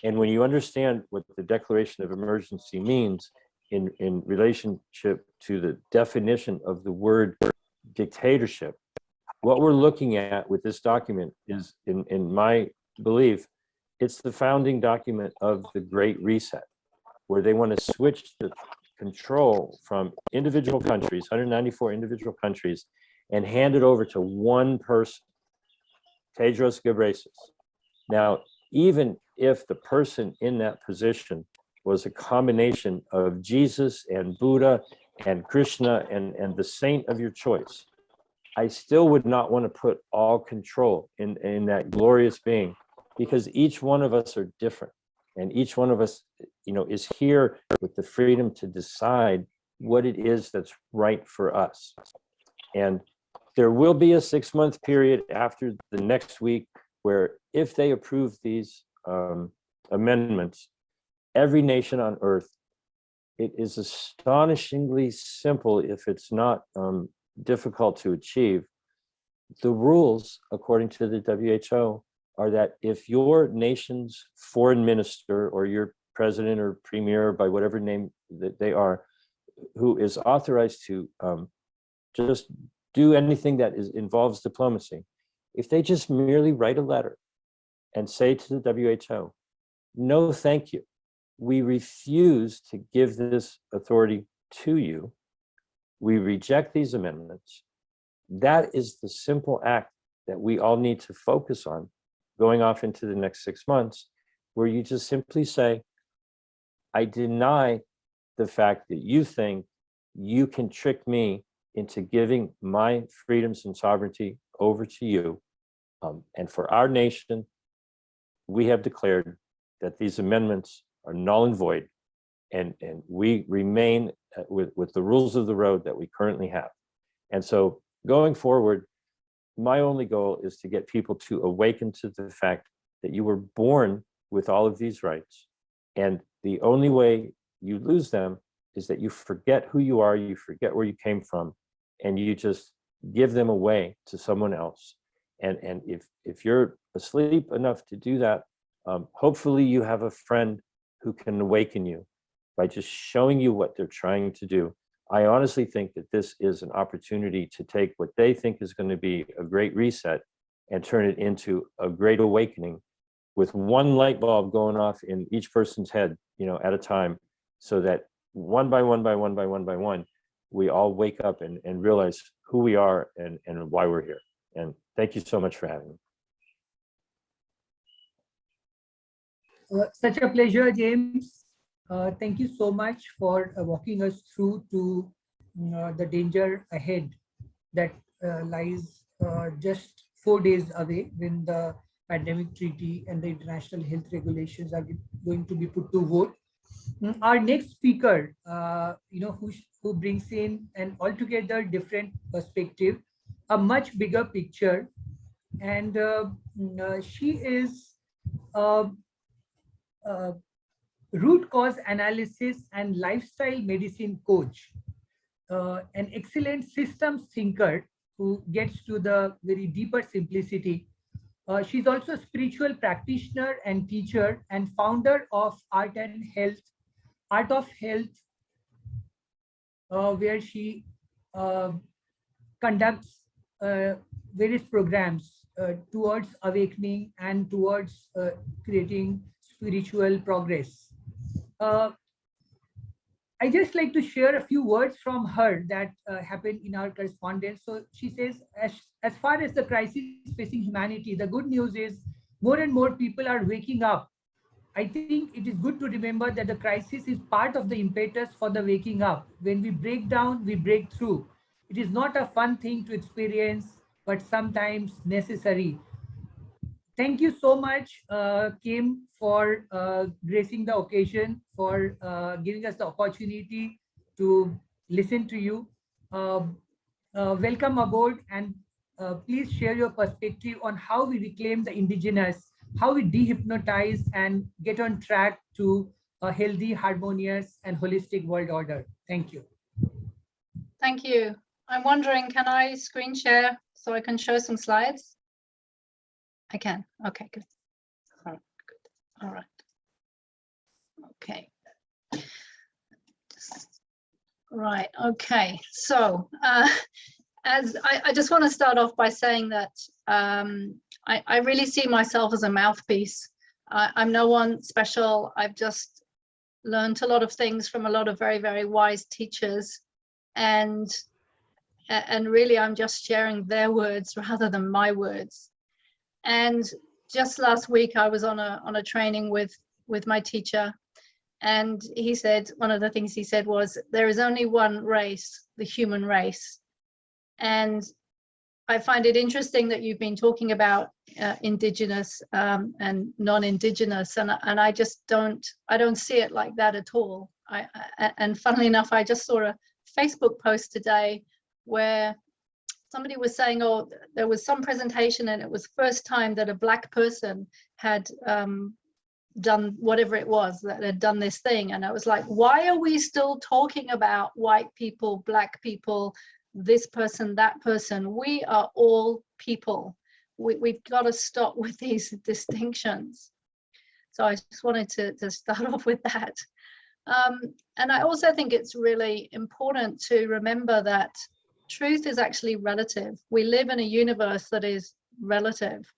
And when you understand what the Declaration of Emergency means in relationship to the definition of the word dictatorship, what we're looking at with this document is, in my belief, it's the founding document of the Great Reset, where they want to switch the control from individual countries, 194 individual countries, and hand it over to one person, Tedros Ghebreyesus. Now, even if the person in that position was a combination of Jesus and Buddha and Krishna and the saint of your choice, I still would not want to put all control in that glorious being, because each one of us are different. And each one of us, is here with the freedom to decide what it is that's right for us. And there will be a 6-month period after the next week where, if they approve these amendments, every nation on earth, it is astonishingly simple if it's not difficult to achieve. The rules, according to the WHO, are that if your nation's foreign minister or your president or premier, by whatever name that they are, who is authorized to just do anything that involves diplomacy, if they just merely write a letter and say to the WHO, no, thank you, we refuse to give this authority to you, we reject these amendments, that is the simple act that we all need to focus on going off into the next 6 months, where you just simply say, I deny the fact that you think you can trick me into giving my freedoms and sovereignty over to you. And for our nation, we have declared that these amendments are null and void, and we remain with the rules of the road that we currently have. And so going forward, my only goal is to get people to awaken to the fact that you were born with all of these rights. And the only way you lose them is that you forget who you are, you forget where you came from, and you just give them away to someone else. And if you're asleep enough to do that, hopefully you have a friend who can awaken you by just showing you what they're trying to do. I honestly think that this is an opportunity to take what they think is going to be a great reset and turn it into a great awakening, with one light bulb going off in each person's head, at a time, so that one by one, we all wake up and realize who we are and why we're here. And thank you so much for having me. Such a pleasure, James. Thank you so much for walking us through to the danger ahead that lies just 4 days away when the pandemic treaty and the international health regulations are going to be put to vote. Our next speaker, who brings in an altogether different perspective, a much bigger picture, and she is root cause analysis and lifestyle medicine coach, an excellent systems thinker who gets to the very deeper simplicity. She's also a spiritual practitioner and teacher and founder of Art of Health, where she conducts various programs towards awakening and towards creating spiritual progress. I just like to share a few words from her that happened in our correspondence. So she says, as far as the crisis facing humanity, the good news is more and more people are waking up. I think it is good to remember that the crisis is part of the impetus for the waking up. When we break down, we break through. It is not a fun thing to experience, but sometimes necessary. Thank you so much, Kim, for gracing the occasion, for giving us the opportunity to listen to you. Welcome aboard, and please share your perspective on how we reclaim the indigenous, how we dehypnotize and get on track to a healthy, harmonious, and holistic world order. Thank you. Thank you. I'm wondering, can I screen share so I can show some slides? I can. Okay, good. All right. Good. All right. Okay. Right. Okay. So, as I just want to start off by saying that I really see myself as a mouthpiece. I'm no one special. I've just learned a lot of things from a lot of very, very wise teachers, and really I'm just sharing their words rather than my words. And just last week I was on a training with my teacher, and he said, one of the things he said was, there is only one race, the human race. And I find it interesting that you've been talking about indigenous and non-indigenous, and I just don't see it like that at all. And funnily enough, I just saw a Facebook post today where somebody was saying, oh, there was some presentation and it was first time that a Black person had done whatever it was, that had done this thing. And I was like, why are we still talking about white people, Black people, this person, that person? We are all people. We've got to stop with these distinctions. So I just wanted to start off with that. And I also think it's really important to remember that truth is actually relative. We live in a universe that is relative.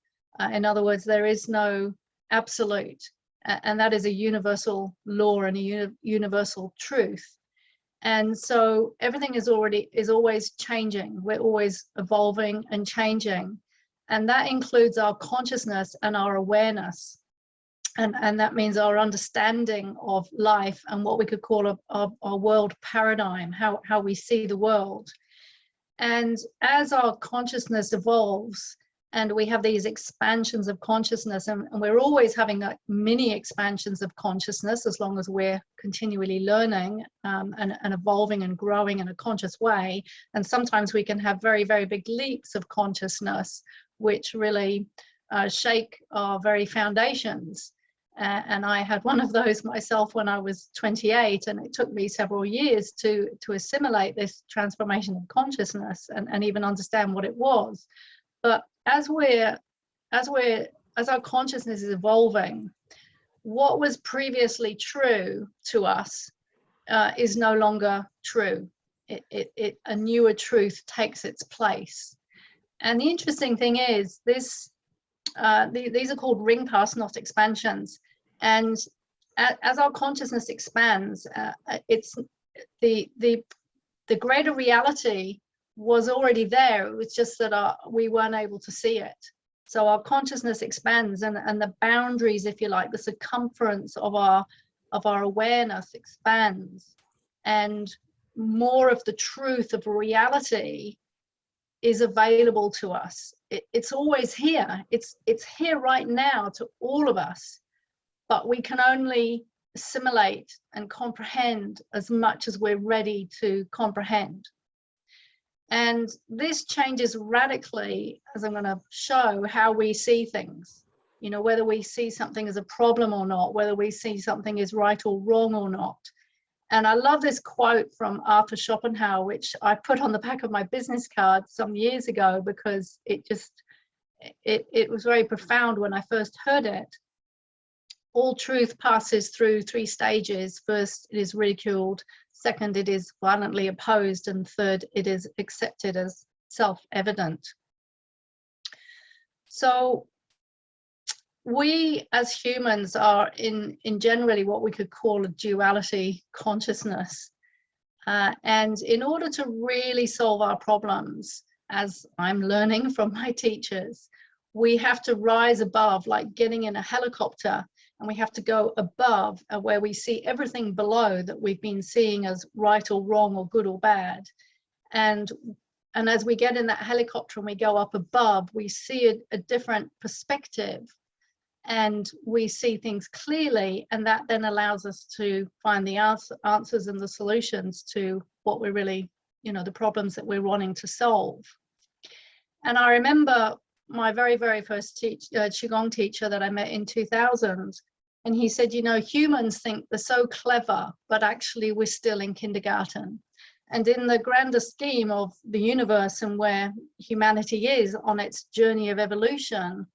In other words, there is no absolute, and that is a universal law and a universal truth. And so everything is always changing. We're always evolving and changing. And that includes our consciousness and our awareness. And that means our understanding of life and what we could call our world paradigm, how we see the world. And as our consciousness evolves, and we have these expansions of consciousness, and we're always having like mini expansions of consciousness as long as we're continually learning and evolving and growing in a conscious way. And sometimes we can have very, very big leaps of consciousness, which really shake our very foundations. And I had one of those myself when I was 28, and it took me several years to assimilate this transformation of consciousness and even understand what it was. But as our consciousness is evolving, what was previously true to us is no longer true. A newer truth takes its place. And the interesting thing is, these are called ring paths, not expansions. And as our consciousness expands, it's the greater reality was already there. It was just that we weren't able to see it. So our consciousness expands, and the boundaries, if you like, the circumference of our awareness expands, and more of the truth of reality is available to us. It's always here. It's here right now to all of us, but we can only assimilate and comprehend as much as we're ready to comprehend. And this changes radically, as I'm going to show, how we see things. You know, whether we see something as a problem or not, whether we see something as right or wrong or not. And I love this quote from Arthur Schopenhauer, which I put on the back of my business card some years ago, because it was very profound when I first heard it. All truth passes through 3 stages. First, it is ridiculed. Second, it is violently opposed. And third, it is accepted as self-evident. So we as humans are in generally what we could call a duality consciousness. And in order to really solve our problems, as I'm learning from my teachers, we have to rise above, like getting in a helicopter, and we have to go above where we see everything below that we've been seeing as right or wrong or good or bad. And as we get in that helicopter and we go up above, we see a different perspective, and we see things clearly, and that then allows us to find the answers and the solutions to what we're really, you know, the problems that we're wanting to solve. And I remember my very, very first Qigong teacher that I met in 2000, and he said, you know, humans think they're so clever, but actually we're still in kindergarten. And in the grander scheme of the universe and where humanity is on its journey of evolution,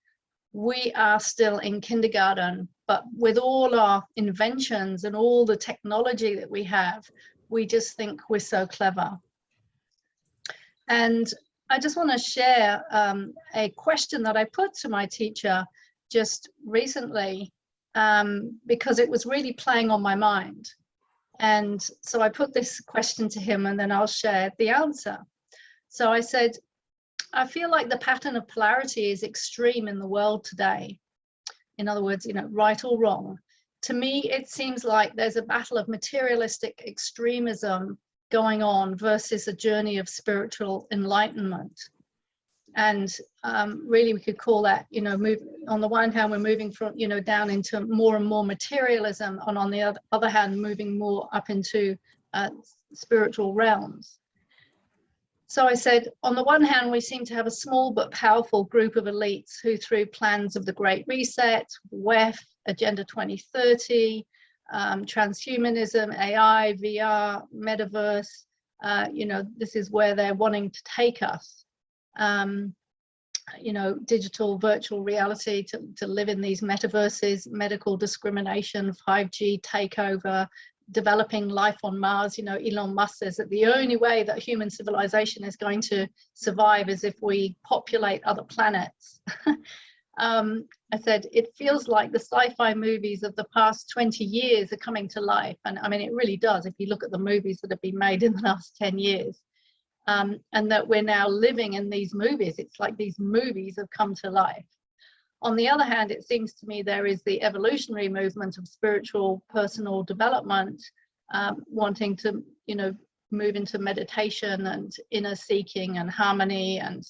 we are still in kindergarten. But with all our inventions and all the technology that we have, we just think we're so clever. And I just want to share a question that I put to my teacher just recently, because it was really playing on my mind. And so I put this question to him, and then I'll share the answer. So I said, I feel like the pattern of polarity is extreme in the world today. In other words, you know, right or wrong. To me, it seems like there's a battle of materialistic extremism going on versus a journey of spiritual enlightenment. And really we could call that, you know, on the one hand, we're moving from, you know, down into more and more materialism, and on the other hand, moving more up into spiritual realms. So I said, on the one hand, we seem to have a small but powerful group of elites who, through plans of the Great Reset, WEF, Agenda 2030, transhumanism, AI, VR, metaverse, you know, this is where they're wanting to take us. You know, digital virtual reality, to live in these metaverses, medical discrimination, 5G takeover, developing life on Mars. You know, Elon Musk says that the only way that human civilization is going to survive is if we populate other planets. I said, it feels like the sci-fi movies of the past 20 years are coming to life. And I mean, it really does, if you look at the movies that have been made in the last 10 years. And that we're now living in these movies. It's like these movies have come to life. On the other hand, it seems to me there is the evolutionary movement of spiritual personal development, wanting to, you know, move into meditation and inner seeking and harmony and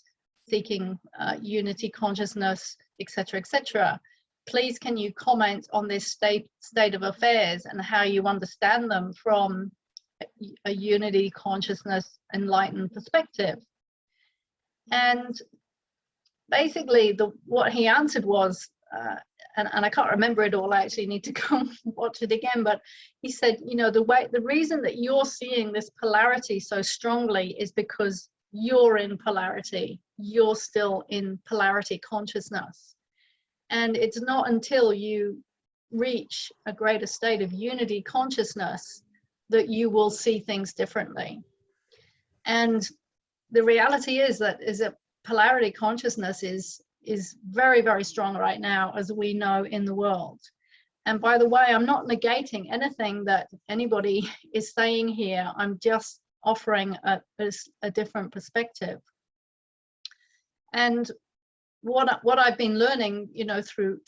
seeking unity consciousness, etc., etc. Please, can you comment on this state of affairs and how you understand them from a unity consciousness enlightened perspective? And basically what he answered was, and I can't remember it all, I actually need to go and watch it again, but he said, you know, the reason that you're seeing this polarity so strongly is because you're in polarity. You're still in polarity consciousness. And it's not until you reach a greater state of unity consciousness that you will see things differently. And the reality is that polarity consciousness is very, very strong right now, as we know, in the world. And by the way, I'm not negating anything that anybody is saying here. I'm just offering a different perspective. And what I've been learning, you know, through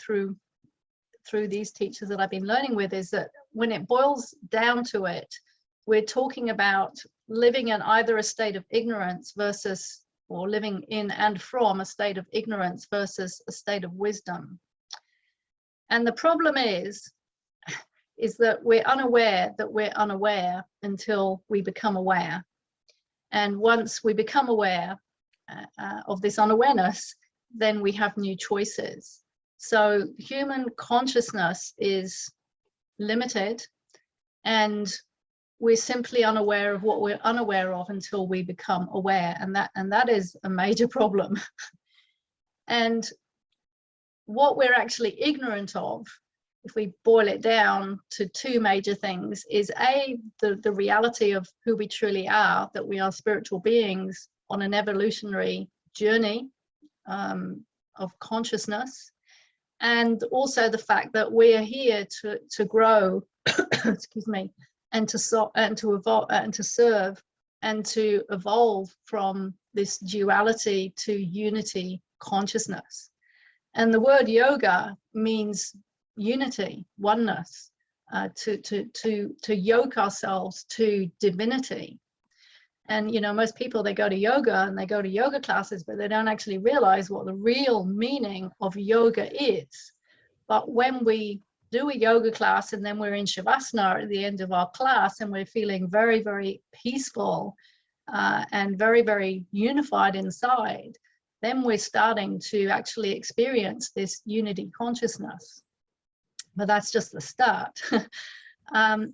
these teachers that I've been learning with, is that when it boils down to it, we're talking about living in either a state of ignorance versus, or living in and from a state of ignorance versus a state of wisdom. And the problem is that we're unaware until we become aware. And once we become aware of this unawareness, then we have new choices. So human consciousness is limited, and we're simply unaware of what we're unaware of until we become aware, and that is a major problem. And what we're actually ignorant of, if we boil it down to two major things, is the reality of who we truly are, that we are spiritual beings on an evolutionary journey of consciousness, and also the fact that we're here to grow, excuse me, and to evolve and to serve and to evolve from this duality to unity consciousness. And the word yoga means unity, oneness, to yoke ourselves to divinity. And you know, most people, they go to yoga and they go to yoga classes, but they don't actually realize what the real meaning of yoga is. But when we do a yoga class and then we're in shavasana at the end of our class and we're feeling very, very peaceful and very, very unified inside, then we're starting to actually experience this unity consciousness. But that's just the start.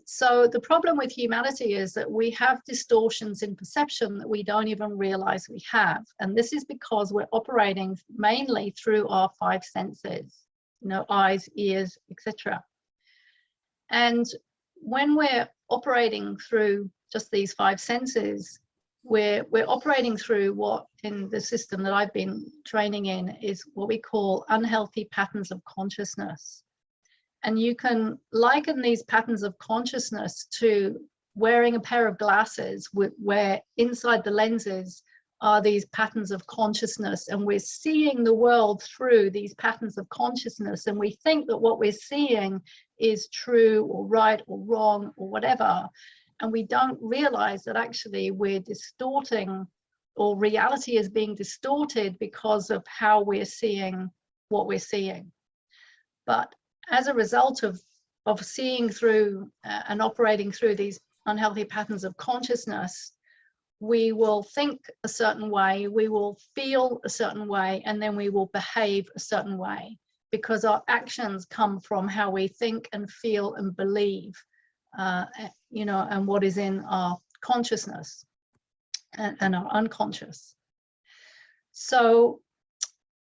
So the problem with humanity is that we have distortions in perception that we don't even realize we have. And this is because we're operating mainly through our five senses, you know, eyes, ears, etc. And when we're operating through just these five senses, we're operating through what in the system that I've been training in is what we call unhealthy patterns of consciousness. And you can liken these patterns of consciousness to wearing a pair of glasses where inside the lenses are these patterns of consciousness, and we're seeing the world through these patterns of consciousness, and we think that what we're seeing is true or right or wrong or whatever, and we don't realize that actually we're distorting, or reality is being distorted because of how we're seeing what we're seeing. But as a result of seeing through and operating through these unhealthy patterns of consciousness, we will think a certain way, we will feel a certain way, and then we will behave a certain way, because our actions come from how we think and feel and believe, you know, and what is in our consciousness and our unconscious. So,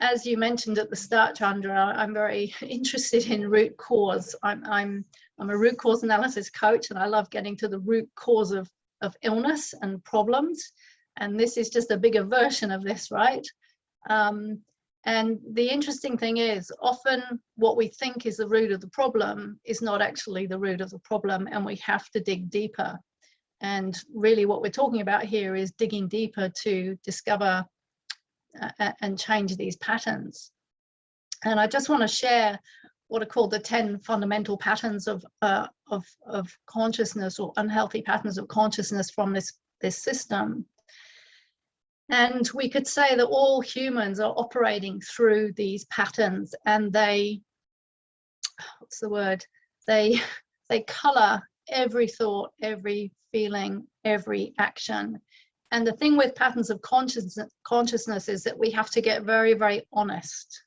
as you mentioned at the start, Chandra, I'm very interested in root cause. I'm a root cause analysis coach, and I love getting to the root cause of illness and problems. And this is just a bigger version of this, right? And the interesting thing is, often what we think is the root of the problem is not actually the root of the problem, and we have to dig deeper. And really what we're talking about here is digging deeper to discover and change these patterns. And I just want to share what are called the 10 fundamental patterns of consciousness, or unhealthy patterns of consciousness from this system. And we could say that all humans are operating through these patterns, and they, what's the word? They color every thought, every feeling, every action. And the thing with patterns of consciousness is that we have to get very, very honest.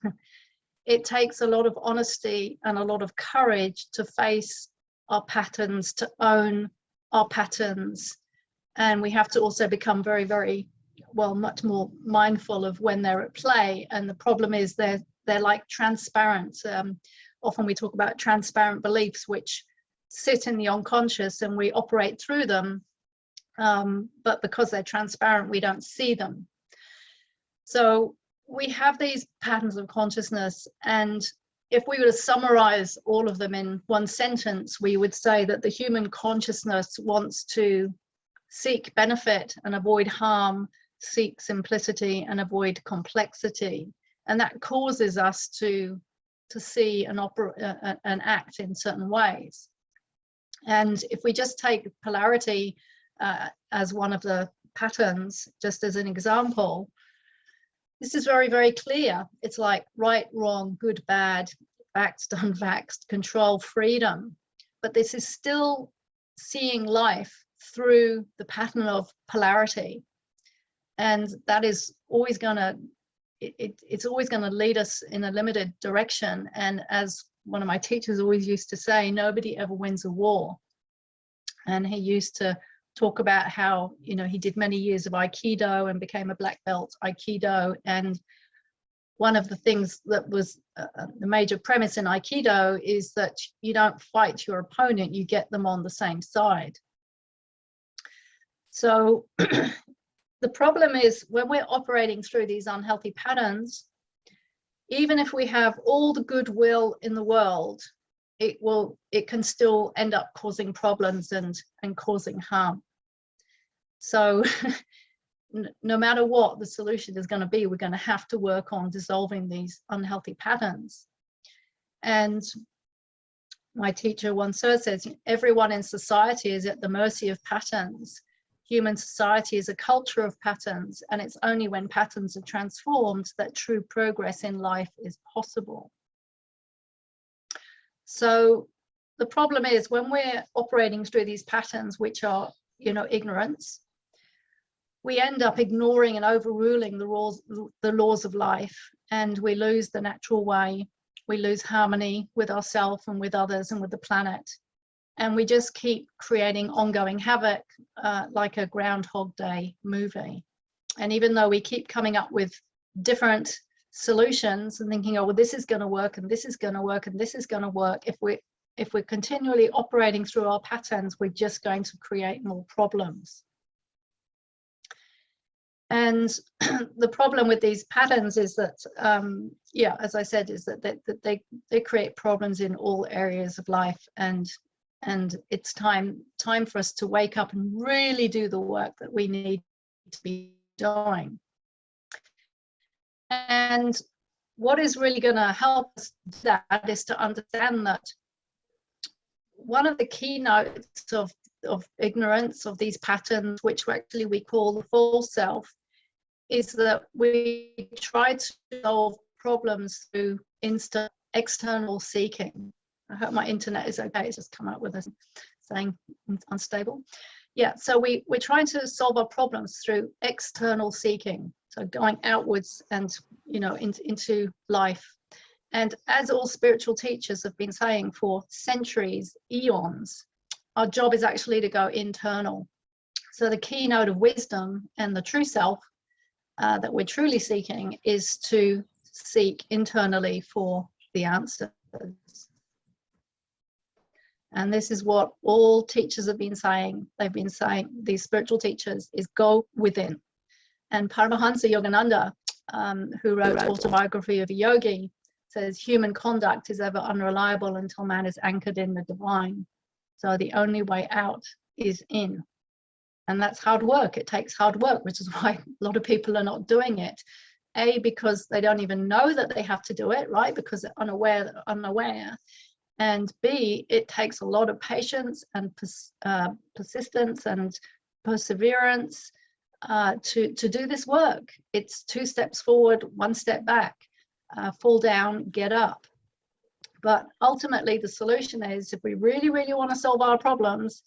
It takes a lot of honesty and a lot of courage to face our patterns, to own our patterns. And we have to also become very, very, well, much more mindful of when they're at play. And the problem is they're like transparent. Often we talk about transparent beliefs, which sit in the unconscious and we operate through them. But because they're transparent, we don't see them. So we have these patterns of consciousness, and if we were to summarize all of them in one sentence, we would say that the human consciousness wants to seek benefit and avoid harm, seek simplicity and avoid complexity. And that causes us to see and act in certain ways. And if we just take polarity as one of the patterns, just as an example, this is very, very clear. It's like right, wrong, good, bad, vaxxed, unvaxxed, control, freedom. But this is still seeing life through the pattern of polarity. And that is always going to, it's always going to lead us in a limited direction. And as one of my teachers always used to say, nobody ever wins a war. And he used to talk about how, you know, he did many years of Aikido and became a black belt Aikido. And one of the things that was the major premise in Aikido is that you don't fight your opponent, you get them on the same side. So the problem is when we're operating through these unhealthy patterns, even if we have all the goodwill in the world, it can still end up causing problems and causing harm. So no matter what the solution is going to be, we're going to have to work on dissolving these unhealthy patterns. And my teacher once says, everyone in society is at the mercy of patterns. Human society is a culture of patterns, and it's only when patterns are transformed that true progress in life is possible. So the problem is when we're operating through these patterns, which are, you know, ignorance, we end up ignoring and overruling the laws of life, and we lose the natural way. We lose harmony with ourselves and with others and with the planet. And we just keep creating ongoing havoc, like a Groundhog Day movie. And even though we keep coming up with different solutions and thinking, oh, well, this is going to work and this is going to work and this is going to work, if we're continually operating through our patterns, we're just going to create more problems. And the problem with these patterns is that, yeah, as I said, is that they create problems in all areas of life, and it's time for us to wake up and really do the work that we need to be doing. And what is really going to help us do that is to understand that one of the keynotes of ignorance of these patterns, which actually we call the false self, is that we try to solve problems through external seeking. I hope my internet is okay. It's just come out with us saying unstable. Yeah, so we're trying to solve our problems through external seeking. So going outwards and, you know, into life. And as all spiritual teachers have been saying for centuries, eons, our job is actually to go internal. So the keynote of wisdom and the true self that we're truly seeking is to seek internally for the answers. And this is what all teachers have been saying. They've been saying, these spiritual teachers, is go within. And Paramahansa Yogananda, who wrote Autobiography of a Yogi, says human conduct is ever unreliable until man is anchored in the divine. So the only way out is in. And that's hard work. It takes hard work, which is why a lot of people are not doing it. A, because they don't even know that they have to do it, right? Because they're unaware. And B, it takes a lot of patience and persistence and perseverance to do this work. It's 2 steps forward, 1 step back, fall down, get up. But ultimately, the solution is, if we really, really want to solve our problems,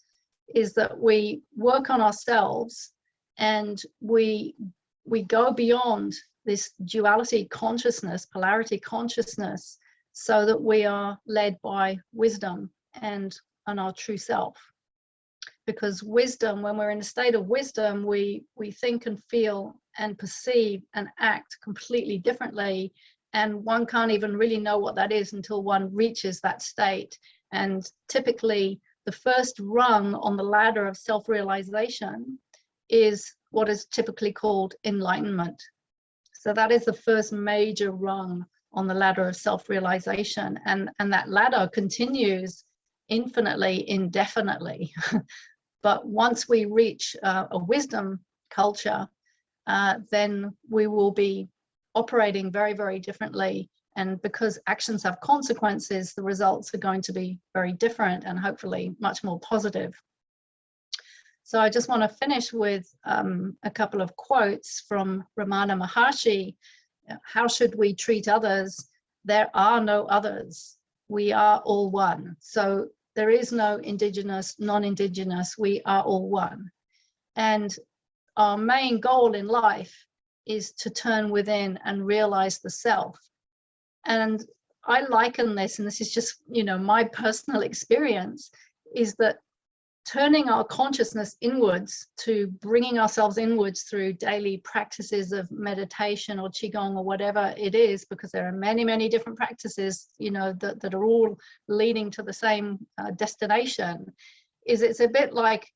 is that we work on ourselves and we go beyond this duality consciousness, polarity consciousness, so that we are led by wisdom and our true self. Because wisdom, when we're in a state of wisdom, we think and feel and perceive and act completely differently, and one can't even really know what that is until one reaches that state. And typically the first rung on the ladder of self-realization is what is typically called enlightenment. So that is the first major rung on the ladder of self-realization, and that ladder continues infinitely, indefinitely. But once we reach a wisdom culture, then we will be operating very, very differently. And because actions have consequences, the results are going to be very different and hopefully much more positive. So I just want to finish with a couple of quotes from Ramana Maharshi. How should we treat others? There are no others. We are all one. So there is no indigenous, non-indigenous. We are all one. And our main goal in life is to turn within and realize the self. And I liken this, and this is just, you know, my personal experience, is that turning our consciousness inwards, to bringing ourselves inwards through daily practices of meditation or qigong or whatever it is, because there are many, many different practices, you know, that are all leading to the same destination, is it's a bit like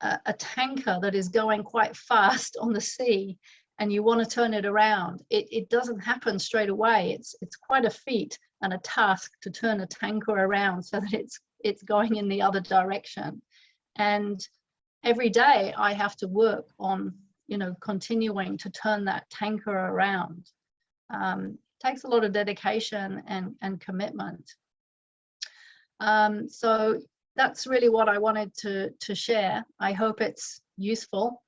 a tanker that is going quite fast on the sea, and you want to turn it around. It doesn't happen straight away. It's quite a feat and a task to turn a tanker around so that it's going in the other direction. And every day I have to work on, you know, continuing to turn that tanker around. Takes a lot of dedication and commitment. So that's really what I wanted to share. I hope it's useful.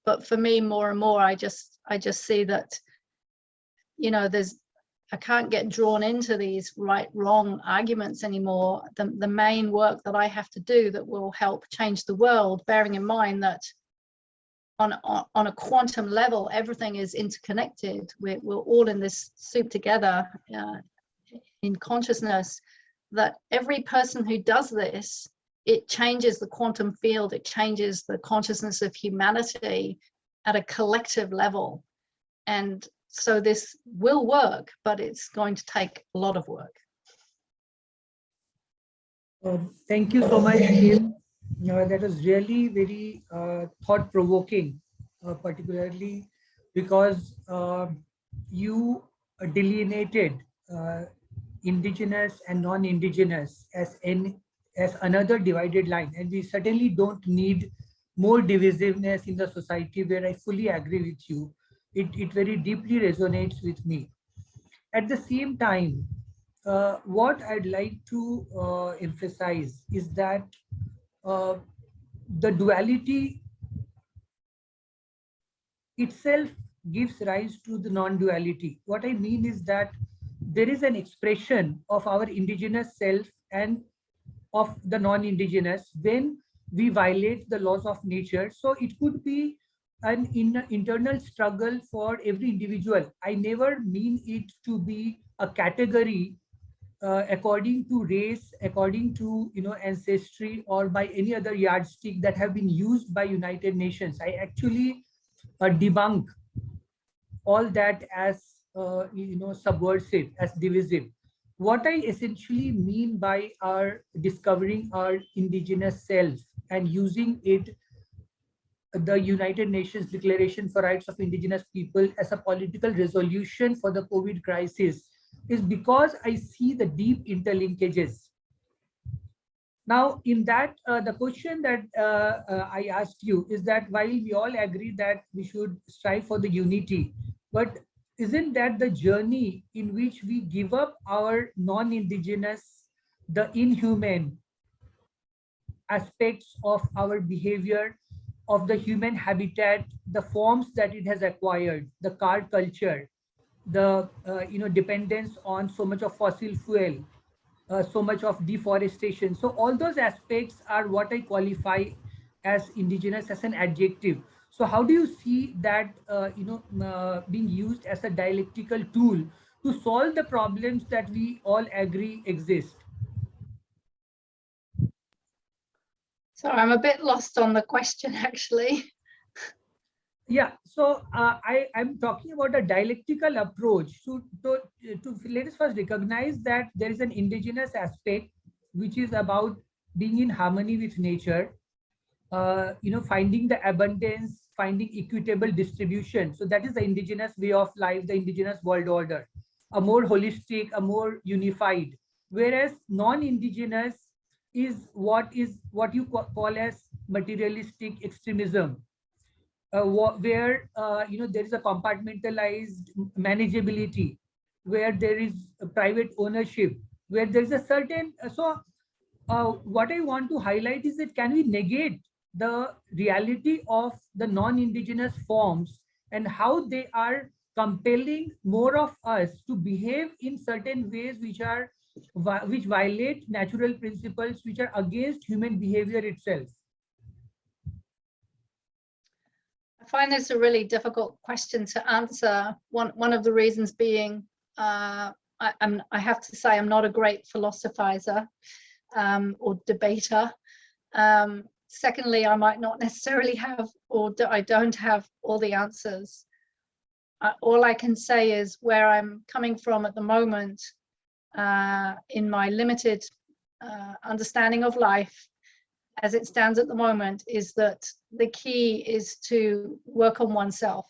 But for me, more and more, I just see that, you know, I can't get drawn into these right-wrong arguments anymore. The main work that I have to do that will help change the world, bearing in mind that on a quantum level, everything is interconnected. We're all in this soup together in consciousness, that every person who does this, it changes the quantum field, it changes the consciousness of humanity at a collective level. And so this will work, but it's going to take a lot of work. Thank you so much, Kim. That was really very thought-provoking, particularly because you delineated indigenous and non-indigenous as another divided line, and we certainly don't need more divisiveness in the society, where I fully agree with you. It very deeply resonates with me. At the same time, what I'd like to emphasize is that the duality itself gives rise to the non-duality. What I mean is that there is an expression of our indigenous self and of the non-indigenous when we violate the laws of nature. So it could be an internal struggle for every individual. I never mean it to be a category according to race, according to, you know, ancestry, or by any other yardstick that have been used by United Nations. I actually debunk all that as you know, subversive, as divisive. What I essentially mean by our discovering our indigenous self and using it, the United Nations Declaration for Rights of Indigenous People, as a political resolution for the COVID crisis, is because I see the deep interlinkages. Now, in that, the question that I asked you is that while we all agree that we should strive for the unity, but isn't that the journey in which we give up our non-indigenous, the inhuman aspects of our behavior, of the human habitat, the forms that it has acquired, the car culture, the you know, dependence on so much of fossil fuel, so much of deforestation. So all those aspects are what I qualify as indigenous, as an adjective. So how do you see that you know, being used as a dialectical tool to solve the problems that we all agree exist? So I'm a bit lost on the question, actually. Yeah, so I'm talking about a dialectical approach to let us first recognize that there is an indigenous aspect, which is about being in harmony with nature, you know, finding the abundance, finding equitable distribution. So that is the indigenous way of life, the indigenous world order, a more holistic, a more unified. Whereas non-indigenous is what you call as materialistic extremism, where there is a compartmentalized manageability, where there is a private ownership, where there is a certain what I want to highlight is that can we negate the reality of the non-indigenous forms and how they are compelling more of us to behave in certain ways which violate natural principles, which are against human behavior itself? I find this a really difficult question to answer. One of the reasons being, I have to say I'm not a great philosophizer or debater. Secondly, I might not necessarily have, I don't have all the answers. All I can say is where I'm coming from at the moment, in my limited understanding of life, as it stands at the moment, is that the key is to work on oneself.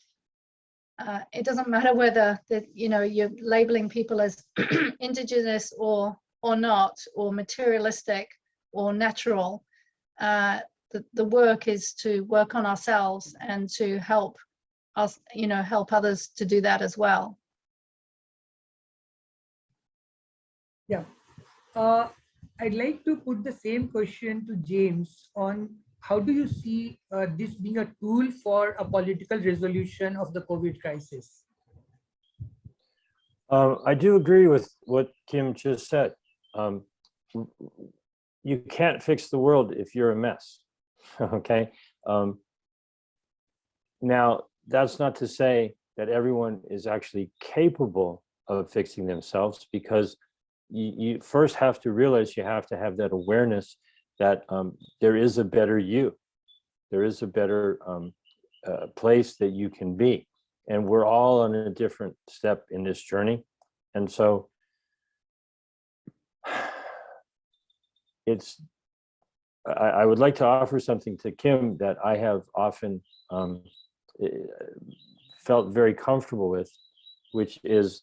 It doesn't matter whether you're labeling people as indigenous or not, or materialistic or natural. The work is to work on ourselves and to help us, help others to do that as well. Yeah. I'd like to put the same question to James on how do you see this being a tool for a political resolution of the COVID crisis? I do agree with what Kim just said. You can't fix the world if you're a mess, okay? Now, that's not to say that everyone is actually capable of fixing themselves, because you first have to realize you have to have that awareness that there is a better you. There is a better place that you can be. And we're all on a different step in this journey. And so I would like to offer something to Kim that I have often felt very comfortable with, which is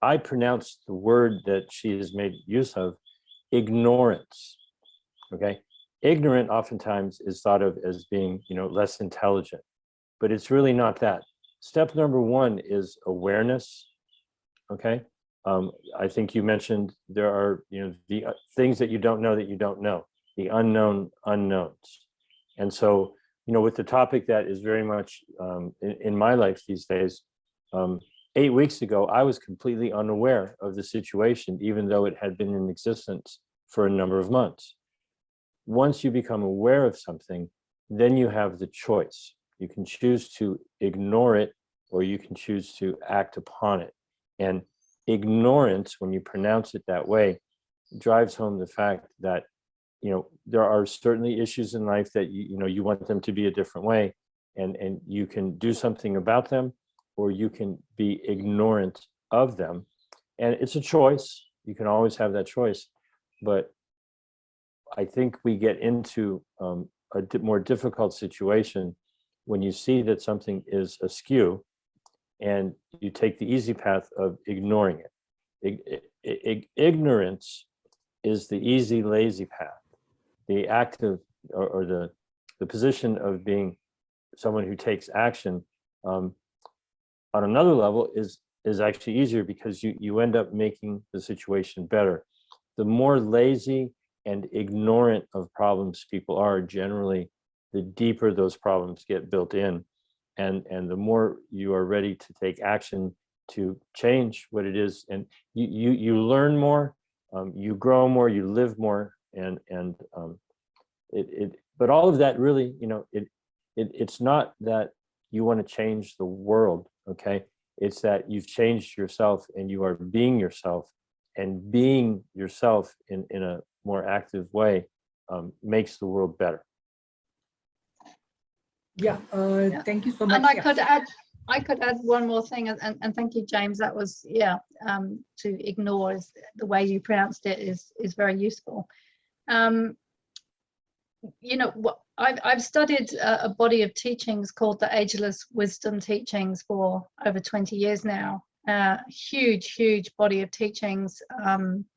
I pronounce the word that she has made use of, ignorance, okay? Ignorant oftentimes is thought of as being, less intelligent, but it's really not that. Step number one is awareness, okay? I think you mentioned there are, the things that you don't know, the unknown unknowns. And so, with the topic that is very much in my life these days, 8 weeks ago, I was completely unaware of the situation, even though it had been in existence for a number of months. Once you become aware of something, then you have the choice. You can choose to ignore it, or you can choose to act upon it. And ignorance, when you pronounce it that way, drives home the fact that, there are certainly issues in life that you want them to be a different way, and you can do something about them, or you can be ignorant of them. And it's a choice. You can always have that choice. But I think we get into a more difficult situation when you see that something is askew and you take the easy path of ignoring it. Ignorance is the easy, lazy path. The active or the position of being someone who takes action on another level is actually easier, because you end up making the situation better. The more lazy and ignorant of problems people are, generally, the deeper those problems get built in, and the more you are ready to take action to change what it is, and you learn more, you grow more, you live more, and but all of that really, it's not that you want to change the world, okay? It's that you've changed yourself and you are being yourself, and being yourself in a more active way makes the world better. Yeah, thank you so much. And I could add one more thing, and thank you, James. That was, to ignore is the way you pronounced it is very useful. I've studied a body of teachings called the Ageless Wisdom Teachings for over 20 years now. Huge body of teachings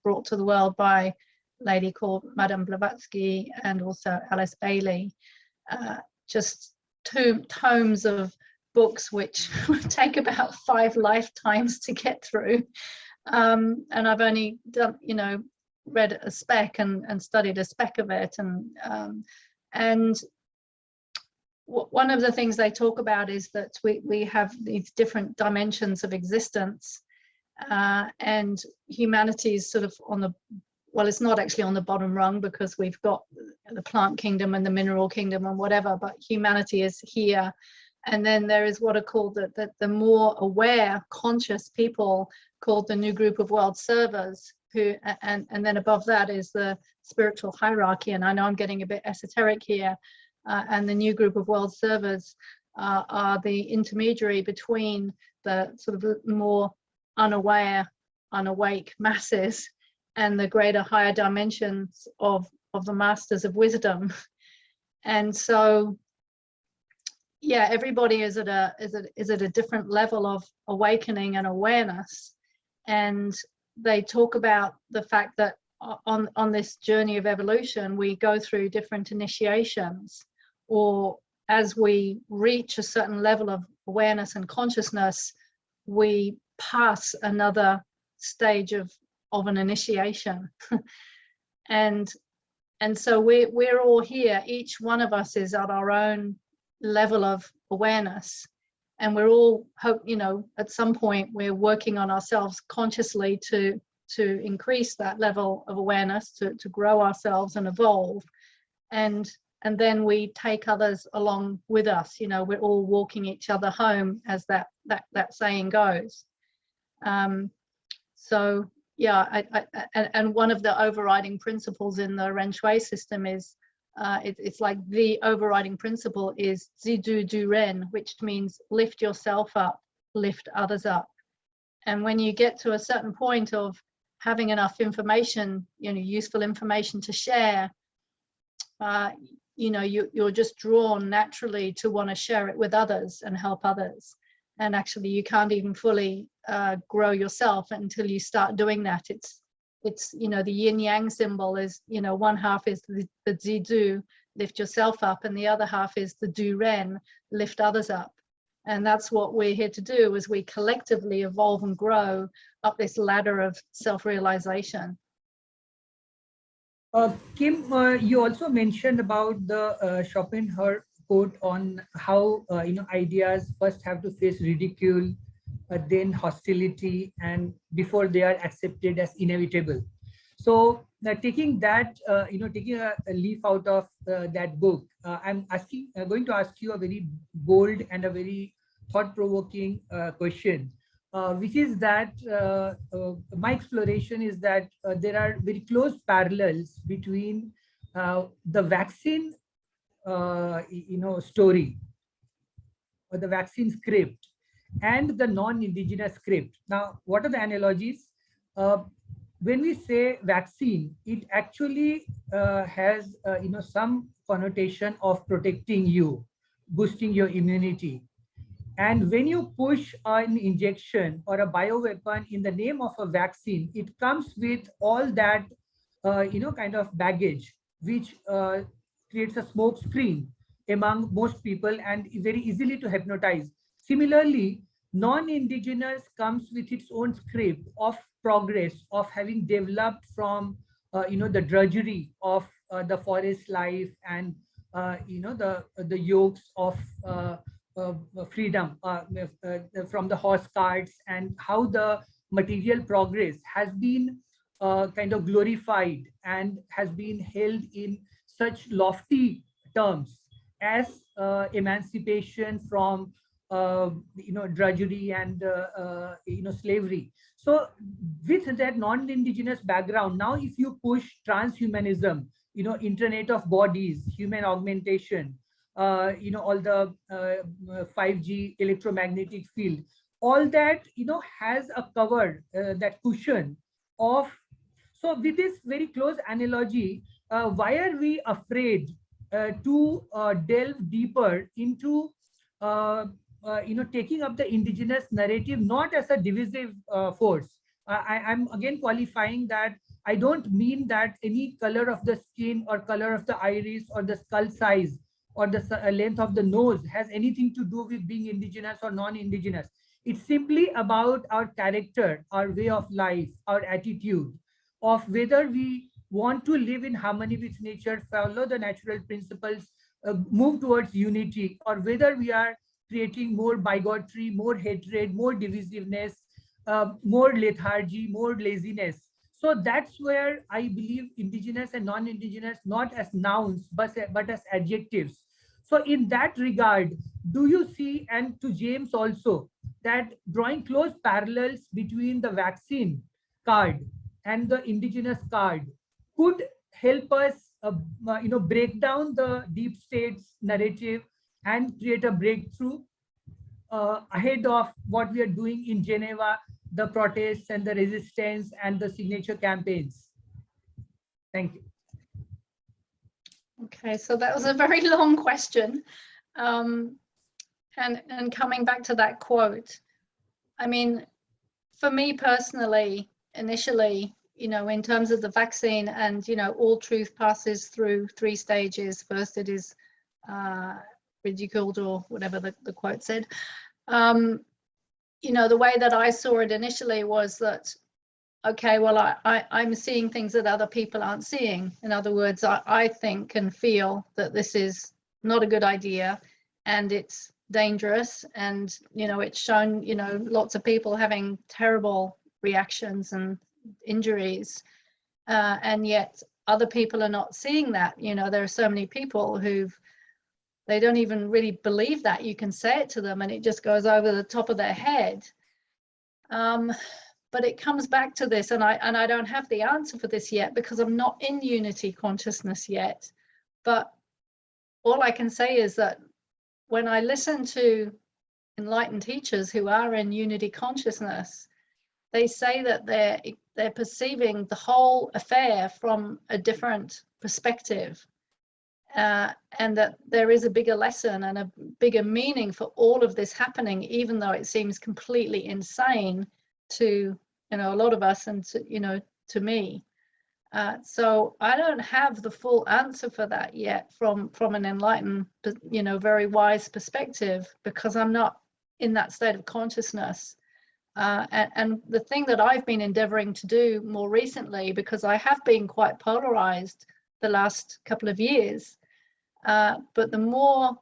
brought to the world by lady called Madame Blavatsky and also Alice Bailey, just two tomes of books which would take about 5 lifetimes to get through. And I've only done, read a speck and studied a speck of it. And one of the things they talk about is that we have these different dimensions of existence, and humanity is sort of on the, well, it's not actually on the bottom rung, because we've got the plant kingdom and the mineral kingdom and whatever, but humanity is here. And then there is what are called the more aware, conscious people, called the new group of world servers, who, and then above that is the spiritual hierarchy. And I know I'm getting a bit esoteric here. And the new group of world servers are the intermediary between the sort of more unaware, unawake masses and the greater, higher dimensions of the masters of wisdom. And so, yeah, everybody is at a different level of awakening and awareness. And they talk about the fact that on this journey of evolution, we go through different initiations, or as we reach a certain level of awareness and consciousness, we pass another stage of an initiation. and so we're all here. Each one of us is at our own level of awareness, and we're all at some point we're working on ourselves consciously to increase that level of awareness, to grow ourselves and evolve, and then we take others along with us. We're all walking each other home, as that saying goes. So yeah, and one of the overriding principles in the Ren Shui system is it's like the overriding principle is Zidu Du Ren, which means lift yourself up, lift others up. And when you get to a certain point of having enough information, useful information to share, you're just drawn naturally to want to share it with others and help others. And actually, you can't even fully grow yourself until you start doing that. It's the yin yang symbol is, one half is the zidu, lift yourself up, and the other half is the du ren, lift others up. And that's what we're here to do, is we collectively evolve and grow up this ladder of self-realization. Kim, you also mentioned about the Schopenhauer quote on how ideas first have to face ridicule, then hostility, and before they are accepted as inevitable. So taking that, taking a leaf out of that book, I'm going to ask you a very bold and a very thought-provoking question, which is that my exploration is that there are very close parallels between the vaccine, story, or the vaccine script, and the non-indigenous script. Now, what are the analogies? When we say vaccine, it actually has some connotation of protecting you, boosting your immunity. And when you push an injection or a bioweapon in the name of a vaccine, it comes with all that kind of baggage, which creates a smoke screen among most people and very easily to hypnotize. Similarly, non-indigenous comes with its own script of progress, of having developed from the drudgery of the forest life and the yokes of freedom from the horse carts, and how the material progress has been kind of glorified and has been held in such lofty terms as emancipation from drudgery and slavery. So with that non-indigenous background, now if you push transhumanism, internet of bodies, human augmentation, all the 5G electromagnetic field, all that has a cover, that cushion of. So with this very close analogy, why are we afraid to delve deeper into taking up the indigenous narrative, not as a divisive force? I'm again qualifying that I don't mean that any color of the skin or color of the iris or the skull size or the length of the nose has anything to do with being indigenous or non-indigenous. It's simply about our character, our way of life, our attitude of whether we want to live in harmony with nature, follow the natural principles, move towards unity, or whether we are creating more bigotry, more hatred, more divisiveness, more lethargy, more laziness. So that's where I believe indigenous and non-indigenous, not as nouns, but as adjectives. So in that regard, do you see, and to James also, that drawing close parallels between the vaccine card and the indigenous card could help us, break down the deep state's narrative and create a breakthrough ahead of what we are doing in Geneva, the protests and the resistance and the signature campaigns? Thank you. Okay, so that was a very long question. And coming back to that quote, I mean, for me personally, initially, in terms of the vaccine and, all truth passes through 3 stages. First, it is ridiculed, or whatever the quote said. The way that I saw it initially was that, okay, well, I'm seeing things that other people aren't seeing. In other words, I think and feel that this is not a good idea and it's dangerous. And, it's shown, lots of people having terrible reactions and injuries. And yet other people are not seeing that. There are so many people they don't even really believe that. You can say it to them and it just goes over the top of their head. But it comes back to this, and I don't have the answer for this yet because I'm not in unity consciousness yet. But all I can say is that when I listen to enlightened teachers who are in unity consciousness, they say that they're perceiving the whole affair from a different perspective, and that there is a bigger lesson and a bigger meaning for all of this happening, even though it seems completely insane to a lot of us and to me. So I don't have the full answer for that yet from an enlightened, very wise perspective, because I'm not in that state of consciousness. And the thing that I've been endeavoring to do more recently, because I have been quite polarized the last couple of years, but the more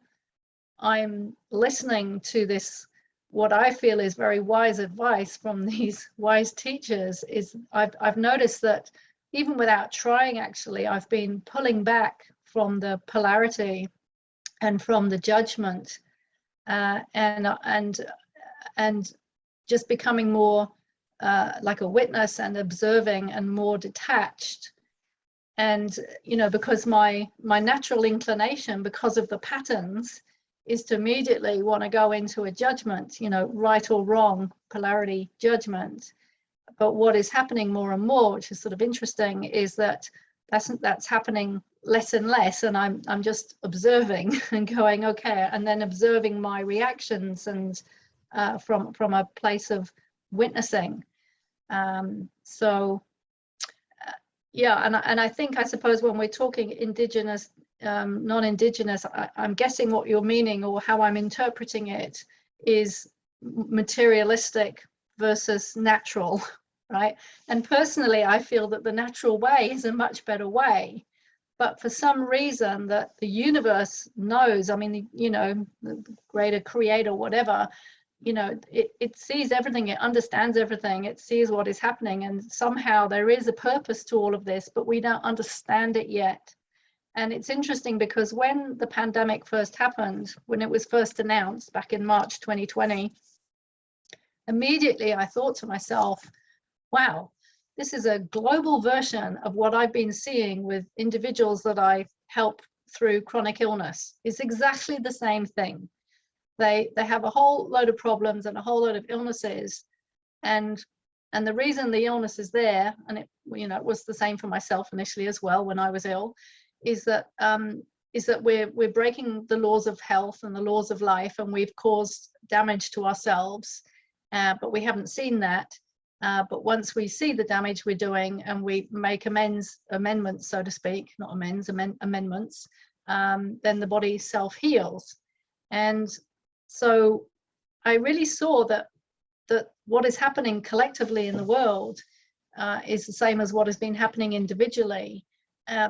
I'm listening to this, what I feel is very wise advice from these wise teachers, is I've noticed that even without trying, actually, I've been pulling back from the polarity and from the judgment, and just becoming more like a witness and observing and more detached. And because my natural inclination, because of the patterns, is to immediately want to go into a judgment, right or wrong, polarity, judgment. But what is happening more and more, which is sort of interesting, is that that's happening less and less, and I'm just observing and going, okay, and then observing my reactions, and from a place of witnessing. Yeah, and I think, I suppose, when we're talking indigenous, non-indigenous, I'm guessing what you're meaning, or how I'm interpreting it, is materialistic versus natural, right? And personally, I feel that the natural way is a much better way. But for some reason that the universe knows, I mean, the greater creator, whatever, it sees everything, it understands everything, it sees what is happening, and somehow there is a purpose to all of this, but we don't understand it yet. And it's interesting because when the pandemic first happened, when it was first announced back in March 2020, immediately I thought to myself, wow, this is a global version of what I've been seeing with individuals that I help through chronic illness. It's exactly the same thing. They have a whole load of problems and a whole load of illnesses, and the reason the illness is there, and it was the same for myself initially as well when I was ill, is that we're breaking the laws of health and the laws of life, and we've caused damage to ourselves, but we haven't seen that. But once we see the damage we're doing and we make amendments, so to speak, not amendments, then the body self-heals. And so I really saw that what is happening collectively in the world is the same as what has been happening individually,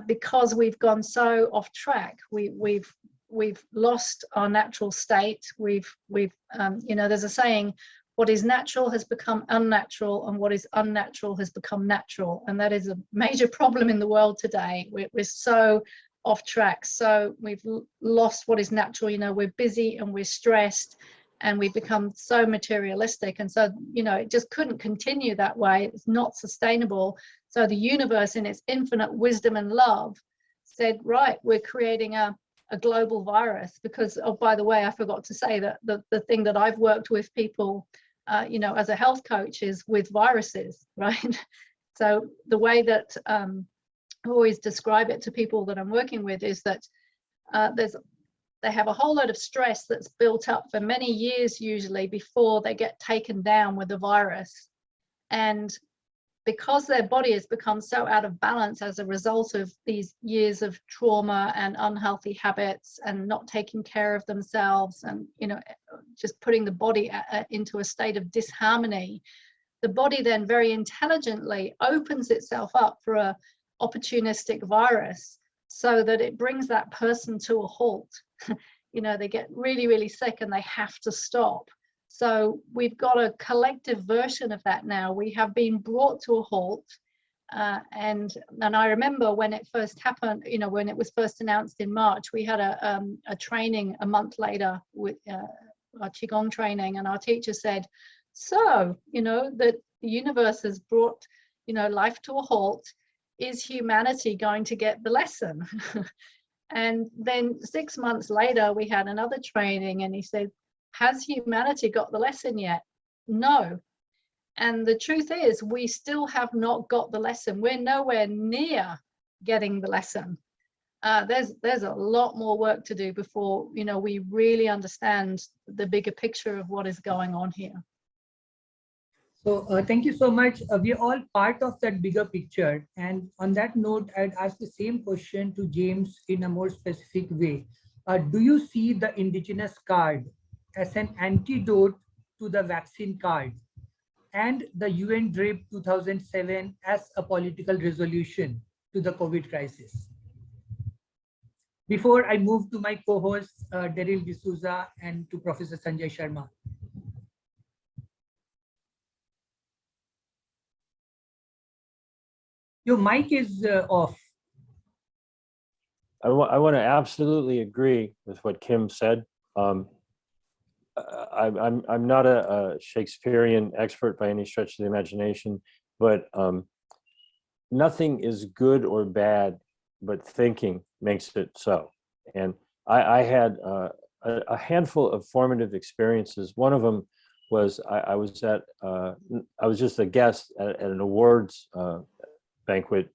because we've gone so off track. We've lost our natural state. We've there's a saying, what is natural has become unnatural, and what is unnatural has become natural. And that is a major problem in the world today. We're so off track. So we've lost what is natural. We're busy and we're stressed, and we've become so materialistic. And so, it just couldn't continue that way. It's not sustainable. So the universe, in its infinite wisdom and love, said, right, we're creating a global virus. Because, oh, by the way, I forgot to say that the thing that I've worked with people, as a health coach, is with viruses, right? So the way that I always describe it to people that I'm working with is that they have a whole load of stress that's built up for many years, usually, before they get taken down with the virus. And because their body has become so out of balance as a result of these years of trauma and unhealthy habits and not taking care of themselves, and just putting the body into a state of disharmony, the body then very intelligently opens itself up for a opportunistic virus, so that it brings that person to a halt. They get really, really sick and they have to stop. So we've got a collective version of that now. We have been brought to a halt. And I remember when it first happened, when it was first announced in March, we had a training a month later with our Qigong training, and our teacher said, so, that the universe has brought, life to a halt. Is humanity going to get the lesson? And then 6 months later, we had another training, and he said, has humanity got the lesson yet? No. And the truth is, we still have not got the lesson. We're nowhere near getting the lesson. There's a lot more work to do before, we really understand the bigger picture of what is going on here. So thank you so much. We're all part of that bigger picture. And on that note, I'd ask the same question to James in a more specific way. Do you see the indigenous card as an antidote to the vaccine card, and the UN DRIP 2007 as a political resolution to the COVID crisis? Before I move to my co-hosts, Daryl D'Souza, and to Professor Sanjay Sharma. Your mic is off. I want to absolutely agree with what Kim said. I'm not a Shakespearean expert by any stretch of the imagination, but nothing is good or bad, but thinking makes it so. And I had a handful of formative experiences. One of them was I was just a guest at an awards banquet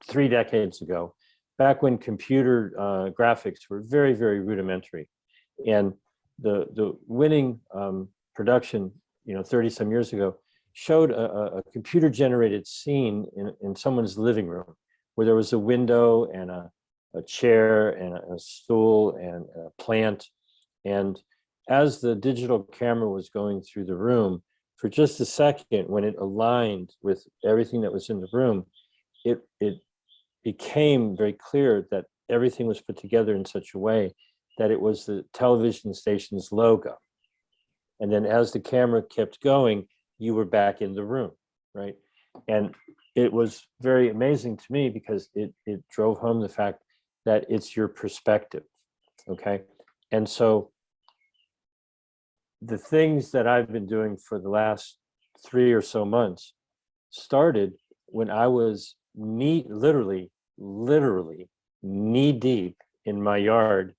3 decades ago, back when computer graphics were very, very rudimentary. And the winning production, 30 some years ago, showed a computer generated scene in someone's living room, where there was a window and a chair and a stool and a plant. And as the digital camera was going through the room, for just a second, when it aligned with everything that was in the room, it became very clear that everything was put together in such a way that it was the television station's logo. And then as the camera kept going, you were back in the room, right? And it was very amazing to me, because it drove home the fact that it's your perspective, okay? And so the things that I've been doing for the last 3 or so months started when I was literally knee deep in my yard,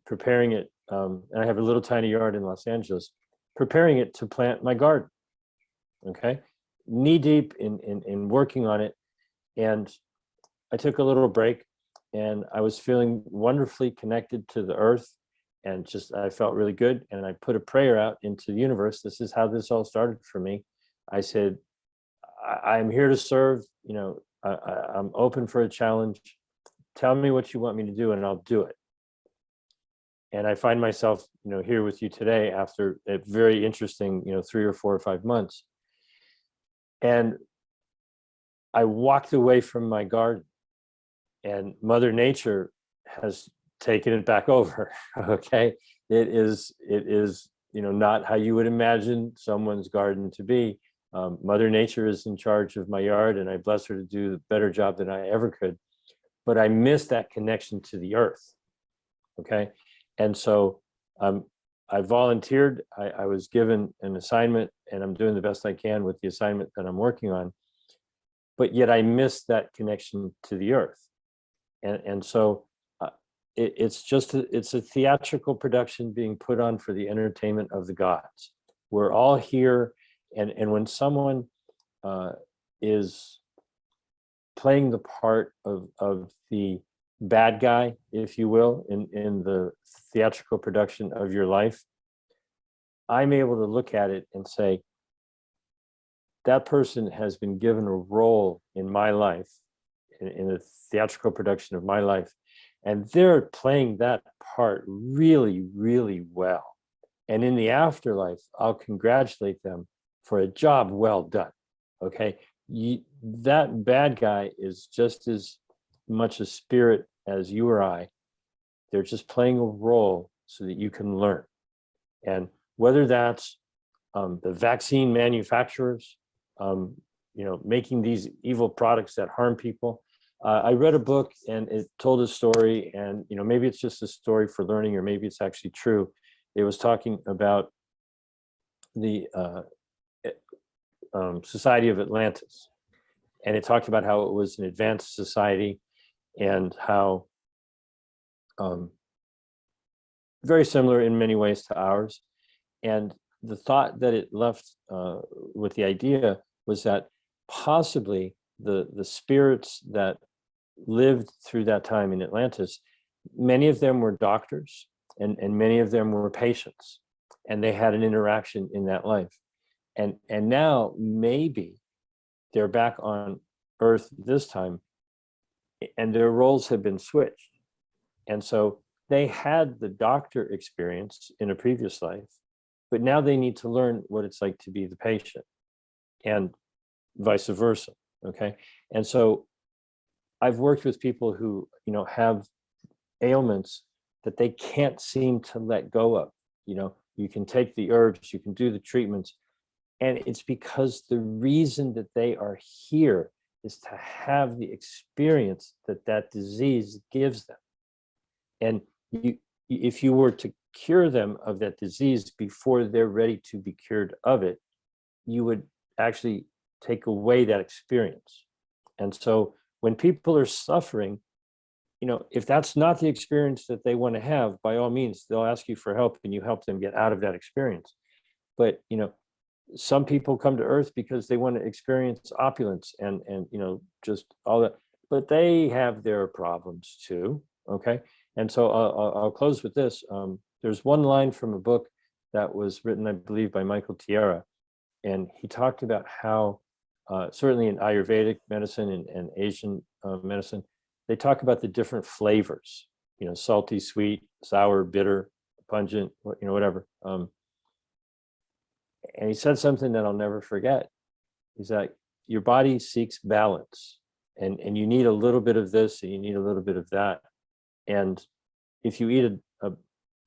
preparing it, and I have a little tiny yard in Los Angeles, preparing it to plant my garden, okay? Knee deep in working on it. And I took a little break, and I was feeling wonderfully connected to the earth, and I felt really good. And I put a prayer out into the universe. This is how this all started for me. I said, I'm here to serve. I'm open for a challenge. Tell me what you want me to do and I'll do it. And I find myself, here with you today after a very interesting, 3 or 4 or 5 months. And I walked away from my garden and Mother Nature has taken it back over. Okay. It is, not how you would imagine someone's garden to be. Mother Nature is in charge of my yard and I bless her to do a better job than I ever could. But I miss that connection to the earth. Okay. And so I volunteered. I was given an assignment and I'm doing the best I can with the assignment that I'm working on. But yet I miss that connection to the earth. And so it's a theatrical production being put on for the entertainment of the gods. We're all here. And when someone is playing the part of the bad guy, if you will, in the theatrical production of your life, I'm able to look at it and say, that person has been given a role in my life, in the theatrical production of my life, and they're playing that part really, really well. And in the afterlife, I'll congratulate them for a job well done. Okay, that bad guy is just as much a spirit as you or I. They're just playing a role so that you can learn. And whether that's the vaccine manufacturers, making these evil products that harm people. I read a book and it told a story, and maybe it's just a story for learning, or maybe it's actually true. It was talking about the Society of Atlantis, and it talked about how it was an advanced society and how very similar in many ways to ours. And the thought that it left with the idea was that possibly the spirits that lived through that time in Atlantis, many of them were doctors and many of them were patients, and they had an interaction in that life. And now maybe they're back on Earth this time and their roles have been switched. And so they had the doctor experience in a previous life, but now they need to learn what it's like to be the patient, and vice versa. Okay. And so I've worked with people who, have ailments that they can't seem to let go of. You can take the herbs, you can do the treatments, and it's because the reason that they are here is to have the experience that disease gives them. And if you were to cure them of that disease before they're ready to be cured of it, you would actually take away that experience. And so when people are suffering, if that's not the experience that they want to have, by all means, they'll ask you for help and you help them get out of that experience. But, some people come to Earth because they want to experience opulence and just all that, but they have their problems too. Okay. And so I'll close with this. There's one line from a book that was written, I believe, by Michael Tierra. And he talked about how, certainly in Ayurvedic medicine and Asian medicine, they talk about the different flavors, salty, sweet, sour, bitter, pungent, whatever. And he said something that I'll never forget. He's like, your body seeks balance, and you need a little bit of this and you need a little bit of that. And if you eat a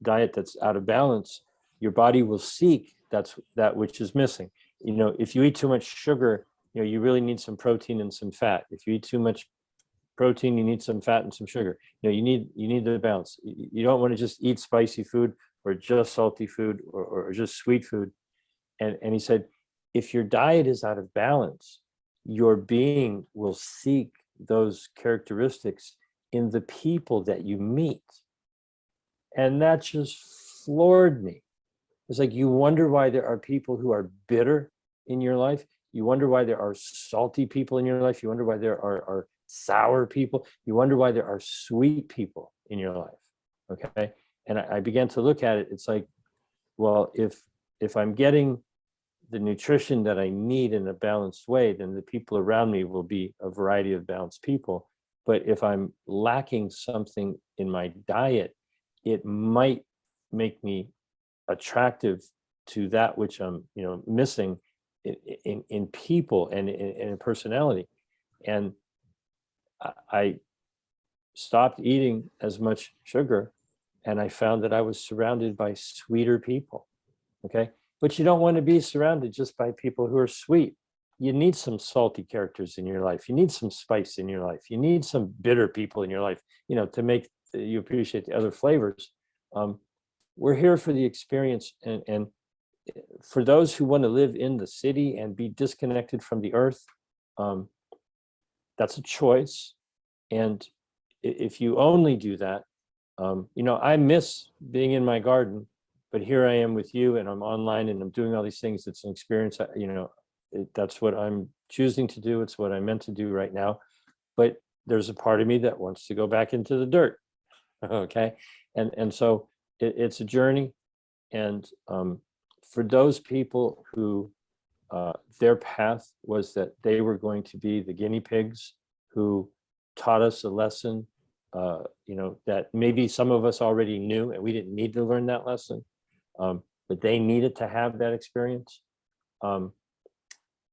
diet that's out of balance, your body will seek that which is missing. If you eat too much sugar, you really need some protein and some fat. If you eat too much protein, you need some fat and some sugar. You need the balance. You don't want to just eat spicy food or just salty food or just sweet food. And he said, if your diet is out of balance, your being will seek those characteristics in the people that you meet. And that just floored me. It's like, you wonder why there are people who are bitter in your life. You wonder why there are salty people in your life. You wonder why there are sour people. You wonder why there are sweet people in your life. Okay. And I began to look at it. It's like, well, if I'm getting the nutrition that I need in a balanced way, then the people around me will be a variety of balanced people. But if I'm lacking something in my diet, it might make me attractive to that which I'm, missing in people and in personality. And I stopped eating as much sugar, and I found that I was surrounded by sweeter people. Okay. But you don't want to be surrounded just by people who are sweet. You need some salty characters in your life. You need some spice in your life. You need some bitter people in your life, to make you appreciate the other flavors. We're here for the experience, and for those who want to live in the city and be disconnected from the earth, that's a choice. And if you only do that, I miss being in my garden, but here I am with you, and I'm online, and I'm doing all these things. It's an experience, that's what I'm choosing to do. It's what I'm meant to do right now. But there's a part of me that wants to go back into the dirt. Okay. And so it's a journey. And for those people who their path was that they were going to be the guinea pigs who taught us a lesson, that maybe some of us already knew and we didn't need to learn that lesson, but they needed to have that experience.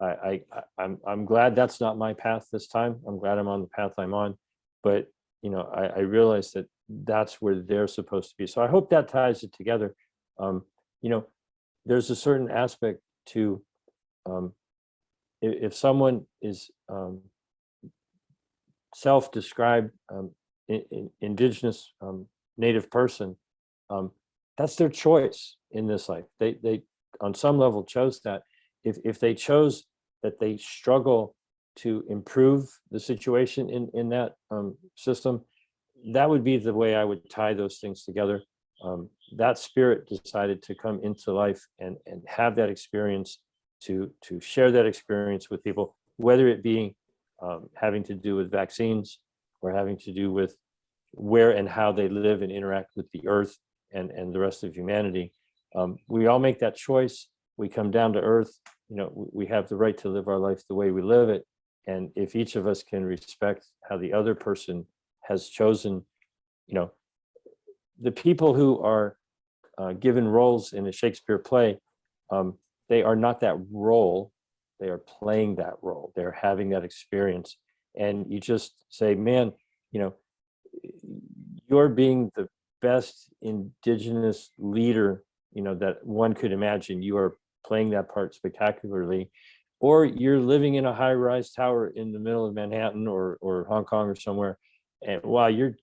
I'm glad that's not my path this time. I'm glad I'm on the path I'm on, but I realize that that's where they're supposed to be. So I hope that ties it together. There's a certain aspect to if someone is self-described indigenous native person, that's their choice in this life. They on some level chose that. If they chose that they struggle to improve the situation in that system, that would be the way I would tie those things together. That spirit decided to come into life and have that experience, to share that experience with people, whether it be having to do with vaccines or having to do with where and how they live and interact with the earth and the rest of humanity. We all make that choice. We come down to earth. We have the right to live our life the way we live it. And if each of us can respect how the other person has chosen, the people who are given roles in a Shakespeare play, they are not that role. They are playing that role. They're having that experience. And you just say, man, you're being the best indigenous leader, that one could imagine. You are playing that part spectacularly. Or you're living in a high-rise tower in the middle of Manhattan or Hong Kong or somewhere, and wow, you're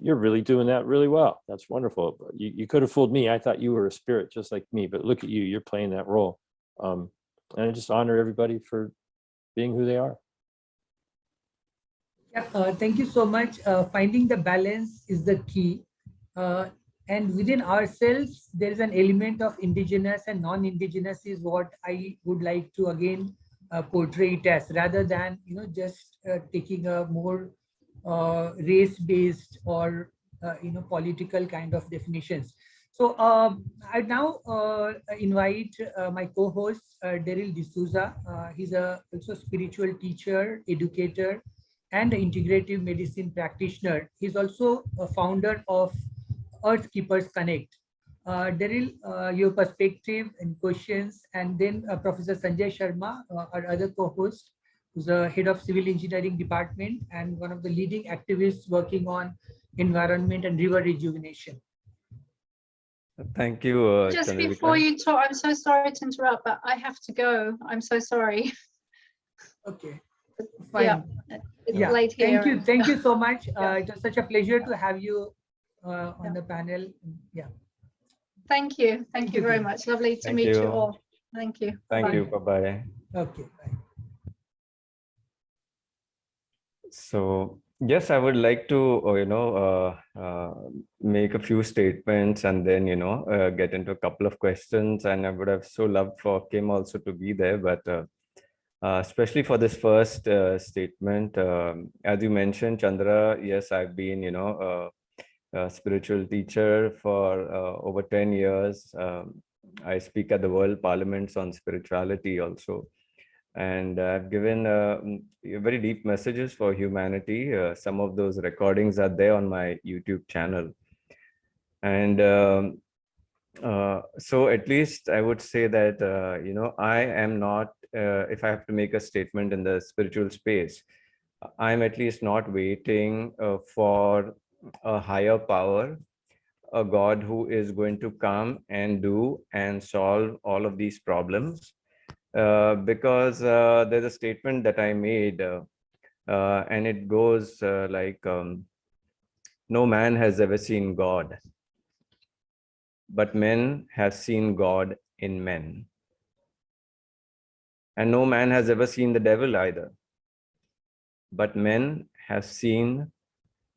really doing that really well. That's wonderful. You could have fooled me. I thought you were a spirit just like me, but look at you. You're playing that role. And I just honor everybody for being who they are. Yeah, thank you so much. Finding the balance is the key. And within ourselves, there is an element of indigenous and non-indigenous is what I would like to again portray it as, rather than just taking a more race-based or political kind of definitions. So I now invite my co-host Daryl D'Souza. He's also spiritual teacher, educator, and integrative medicine practitioner. He's also a founder of Earth Keepers Connect. Daryl, your perspective and questions, and then Professor Sanjay Sharma, our other co-host, who's a head of civil engineering department and one of the leading activists working on environment and river rejuvenation. Thank you, Just Chandrika. before you talk, I'm so sorry to interrupt, but I have to go. I'm so sorry. Okay, fine. Yeah, it's late here. Thank you so much. Yeah. It was such a pleasure to have you on the panel. Yeah. Thank you. Thank you very Dean. much. Lovely to Thank meet you you. all. Thank you. Thank Bye. you. Bye-bye. Okay, bye. So yes, I would like to, make a few statements and then, get into a couple of questions. And I would have so loved for Kim also to be there, but especially for this first statement, as you mentioned, Chandra, yes, I've been, a spiritual teacher for over 10 years. I speak at the World Parliaments on Spirituality also. And I've given very deep messages for humanity. Some of those recordings are there on my YouTube channel. And so at least I would say that, I am not, if I have to make a statement in the spiritual space, I'm at least not waiting for a higher power, a God who is going to come and do and solve all of these problems. Because there's a statement that I made, and it goes no man has ever seen God, but men have seen God in men. And no man has ever seen the devil either, but men have seen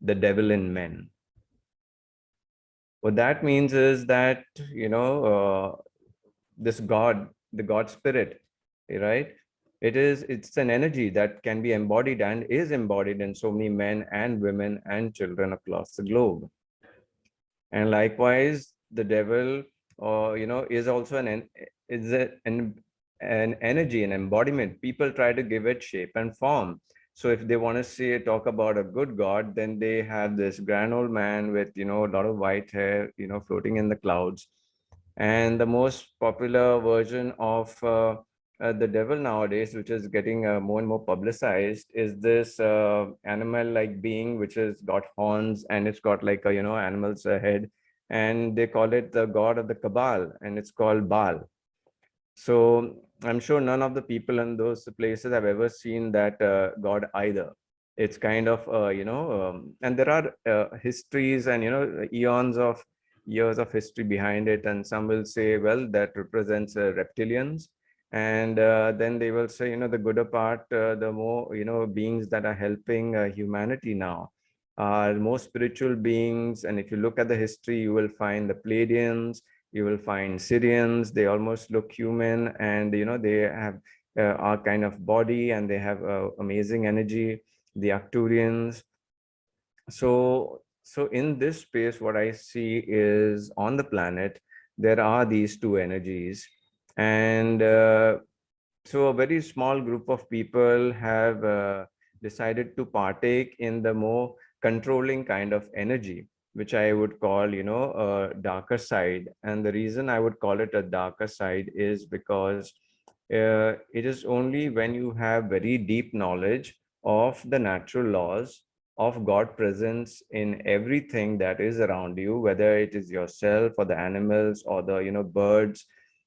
the devil in men. What that means is that, this God, the God spirit, right? It's an energy that can be embodied and is embodied in so many men and women and children across the globe. And likewise, the devil, is also an energy, an embodiment. People try to give it shape and form. So if they want to talk about a good God, then they have this grand old man with, a lot of white hair, floating in the clouds. And the most popular version of the devil nowadays, which is getting more and more publicized, is this animal-like being which has got horns and it's got like a animal's head, and they call it the god of the Cabal, and it's called Baal. So I'm sure none of the people in those places have ever seen that god either. It's kind of and there are histories and eons of years of history behind it, and some will say, well, that represents reptilians, and then they will say, the gooder part, the more beings that are helping humanity now are more spiritual beings. And if you look at the history, you will find the Pleiadians, you will find Syrians. They almost look human, and they have our kind of body, and they have amazing energy. The Arcturians. So in this space, what I see is, on the planet there are these two energies, and so a very small group of people have decided to partake in the more controlling kind of energy, which I would call, a darker side. And the reason I would call it a darker side is because it is only when you have very deep knowledge of the natural laws of God presence in everything that is around you, whether it is yourself or the animals or the birds.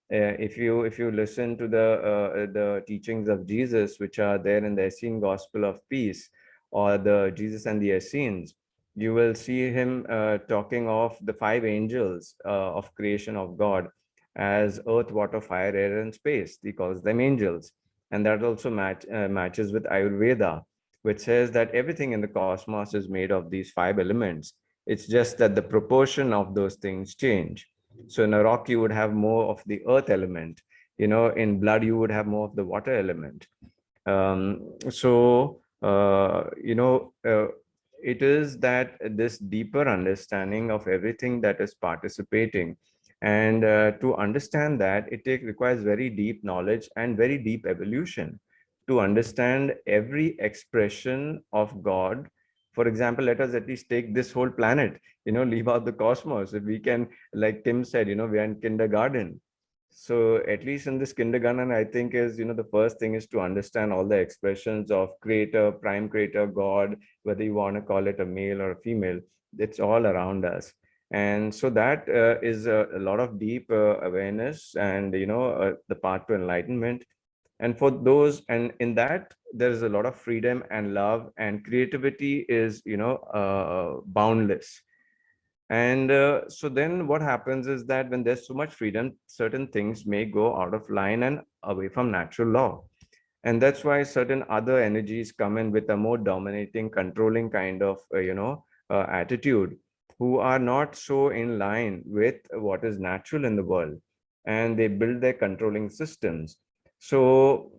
If you listen to the teachings of Jesus, which are there in the Essene Gospel of Peace, or the Jesus and the Essenes, you will see him talking of the five angels of creation of God as earth, water, fire, air, and space. He calls them angels. And that also matches with Ayurveda, which says that everything in the cosmos is made of these five elements. It's just that the proportion of those things change. So in a rock, you would have more of the earth element. In blood, you would have more of the water element. It is that this deeper understanding of everything that is participating. And to understand that, it requires very deep knowledge and very deep evolution to understand every expression of God. For example, let us at least take this whole planet, leave out the cosmos. If we can, like Tim said, we are in kindergarten. So at least in this kindergarten, I think is, the first thing is to understand all the expressions of creator, prime creator, God, whether you want to call it a male or a female, it's all around us. And so that is a lot of deep awareness and, the path to enlightenment. And for those, and in that, there's a lot of freedom and love, and creativity is, boundless. And so then what happens is that when there's so much freedom, certain things may go out of line and away from natural law. And that's why certain other energies come in with a more dominating, controlling kind of, attitude, who are not so in line with what is natural in the world. And they build their controlling systems. So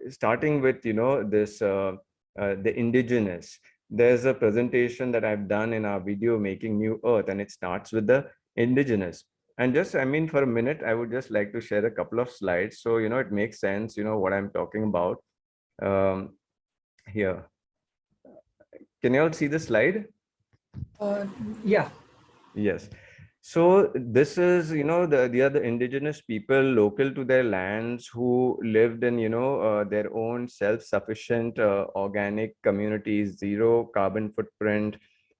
starting with, the indigenous, there's a presentation that I've done in our video, Making New Earth, and it starts with the indigenous. And just, I mean, for a minute, I would just like to share a couple of slides. So, it makes sense, what I'm talking about um, here. Can you all see the slide? Uh, yeah. Yes. So this is, the other indigenous people local to their lands who lived in, their own self-sufficient organic communities, zero carbon footprint.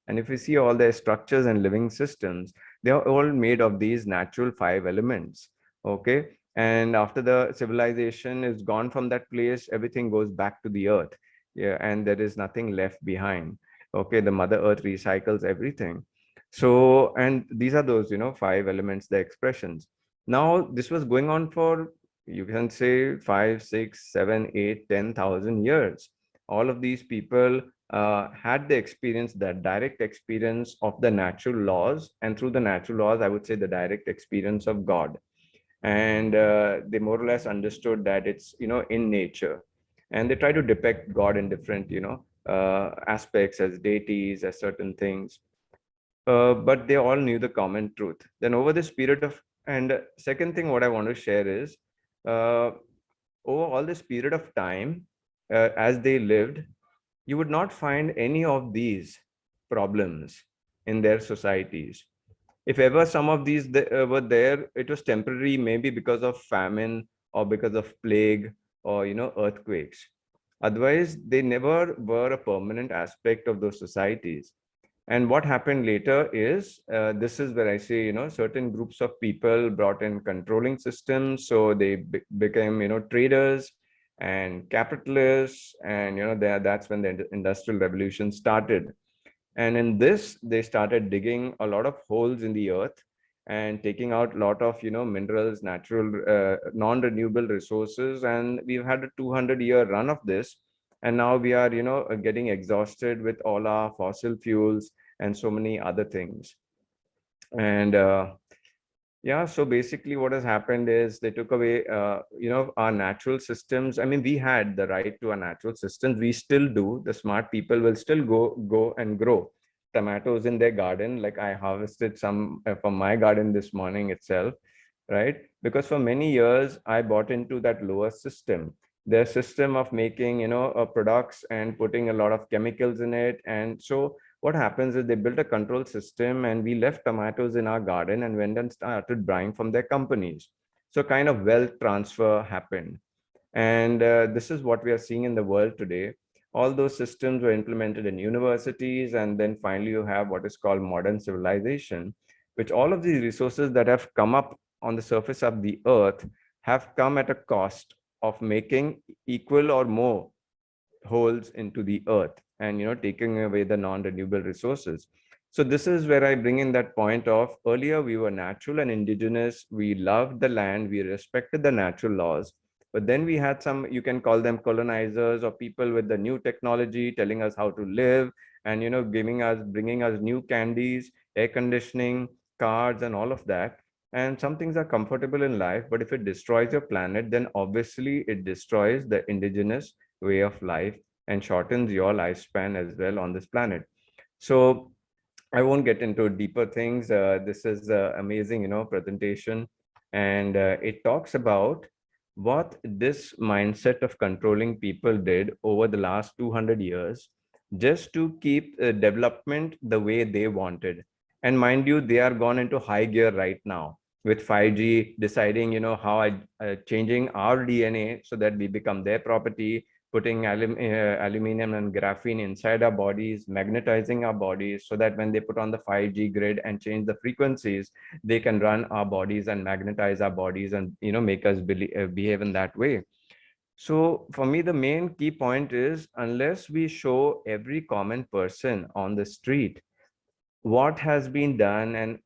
And if you see all their structures and living systems, they are all made of these natural 5 elements. Okay. And after the civilization is gone from that place, everything goes back to the earth. Yeah. And there is nothing left behind. Okay. The Mother Earth recycles everything. So, and these are those, 5 elements, the expressions. Now, this was going on for, you can say, 5, 6, 7, 8, 10,000 years. All of these people had the experience, that direct experience of the natural laws. And through the natural laws, I would say the direct experience of God. And they more or less understood that it's, in nature. And they try to depict God in different, aspects, as deities, as certain things, but they all knew the common truth. Then over this period of, and second thing what I want to share is, uh, over all this period of time, as they lived, you would not find any of these problems in their societies. If ever some of these were there, it was temporary, maybe because of famine or because of plague or, earthquakes. Otherwise, they never were a permanent aspect of those societies. And what happened later is, this is where I say, certain groups of people brought in controlling systems. So they became, traders and capitalists. And, that's when the industrial revolution started. And in this, they started digging a lot of holes in the earth and taking out a lot of, minerals, natural, non-renewable resources. And we've had a 200-year run of this. And now we are, getting exhausted with all our fossil fuels and so many other things. And yeah, so basically what has happened is they took away, our natural systems. I mean, we had the right to our natural systems. We still do. The smart people will still go and grow tomatoes in their garden. Like I harvested some from my garden this morning itself, right? Because for many years, I bought into that lower system, their system of making, products and putting a lot of chemicals in it. And so what happens is they built a control system, and we left tomatoes in our garden and went and started buying from their companies. So kind of wealth transfer happened. And this is what we are seeing in the world today. All those systems were implemented in universities, and then finally you have what is called modern civilization, which all of these resources that have come up on the surface of the earth have come at a cost of making equal or more holes into the earth, and taking away the non-renewable resources. So this is where I bring in that point of, earlier we were natural and indigenous, we loved the land, we respected the natural laws. But then we had some, you can call them colonizers, or people with the new technology telling us how to live, and bringing us new candies, air conditioning, cars, and all of that. And some things are comfortable in life, but if it destroys your planet, then obviously it destroys the indigenous way of life and shortens your lifespan as well on this planet. So I won't get into deeper things. This is amazing, presentation, and it talks about what this mindset of controlling people did over the last 200 years, just to keep development the way they wanted. And mind you, they are gone into high gear right now with 5G, deciding, how changing our DNA so that we become their property, putting aluminum and graphene inside our bodies, magnetizing our bodies, so that when they put on the 5G grid and change the frequencies, they can run our bodies and magnetize our bodies and make us behave in that way. So for me, the main key point is, unless we show every common person on the street what has been done, and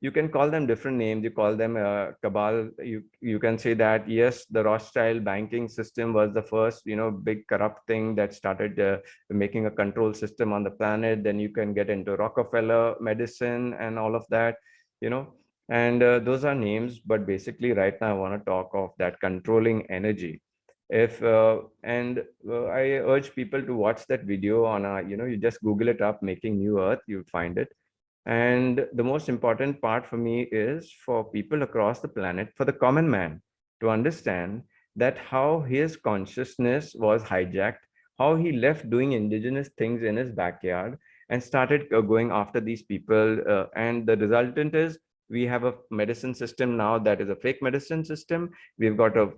you can call them different names, you call them cabal, you can say that yes, the Rothschild banking system was the first big corrupt thing that started making a control system on the planet. Then you can get into Rockefeller medicine and all of that, and those are names. But basically right now I want to talk of that controlling energy. If and I urge people to watch that video on you just Google it up, making new earth, you'd find it. And the most important part for me is for people across the planet, for the common man to understand that how his consciousness was hijacked, how he left doing indigenous things in his backyard and started going after these people. And the resultant is we have a medicine system now that is a fake medicine system. We've got a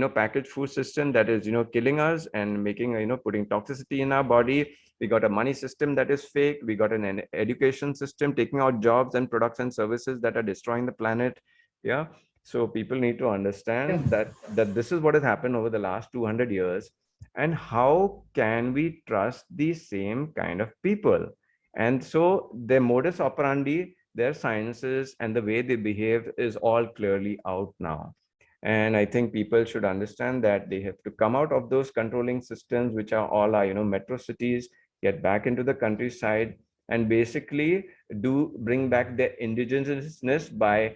packaged food system that is killing us and making putting toxicity in our body. We got a money system that is fake. We got an education system taking out jobs and products and services that are destroying the planet. Yeah. So people need to understand that this is what has happened over the last 200 years. And how can we trust the same kind of people? And so their modus operandi, their sciences, and the way they behave is all clearly out now. And I think people should understand that they have to come out of those controlling systems, which are all our, metro cities, get back into the countryside, and basically do bring back their indigenousness by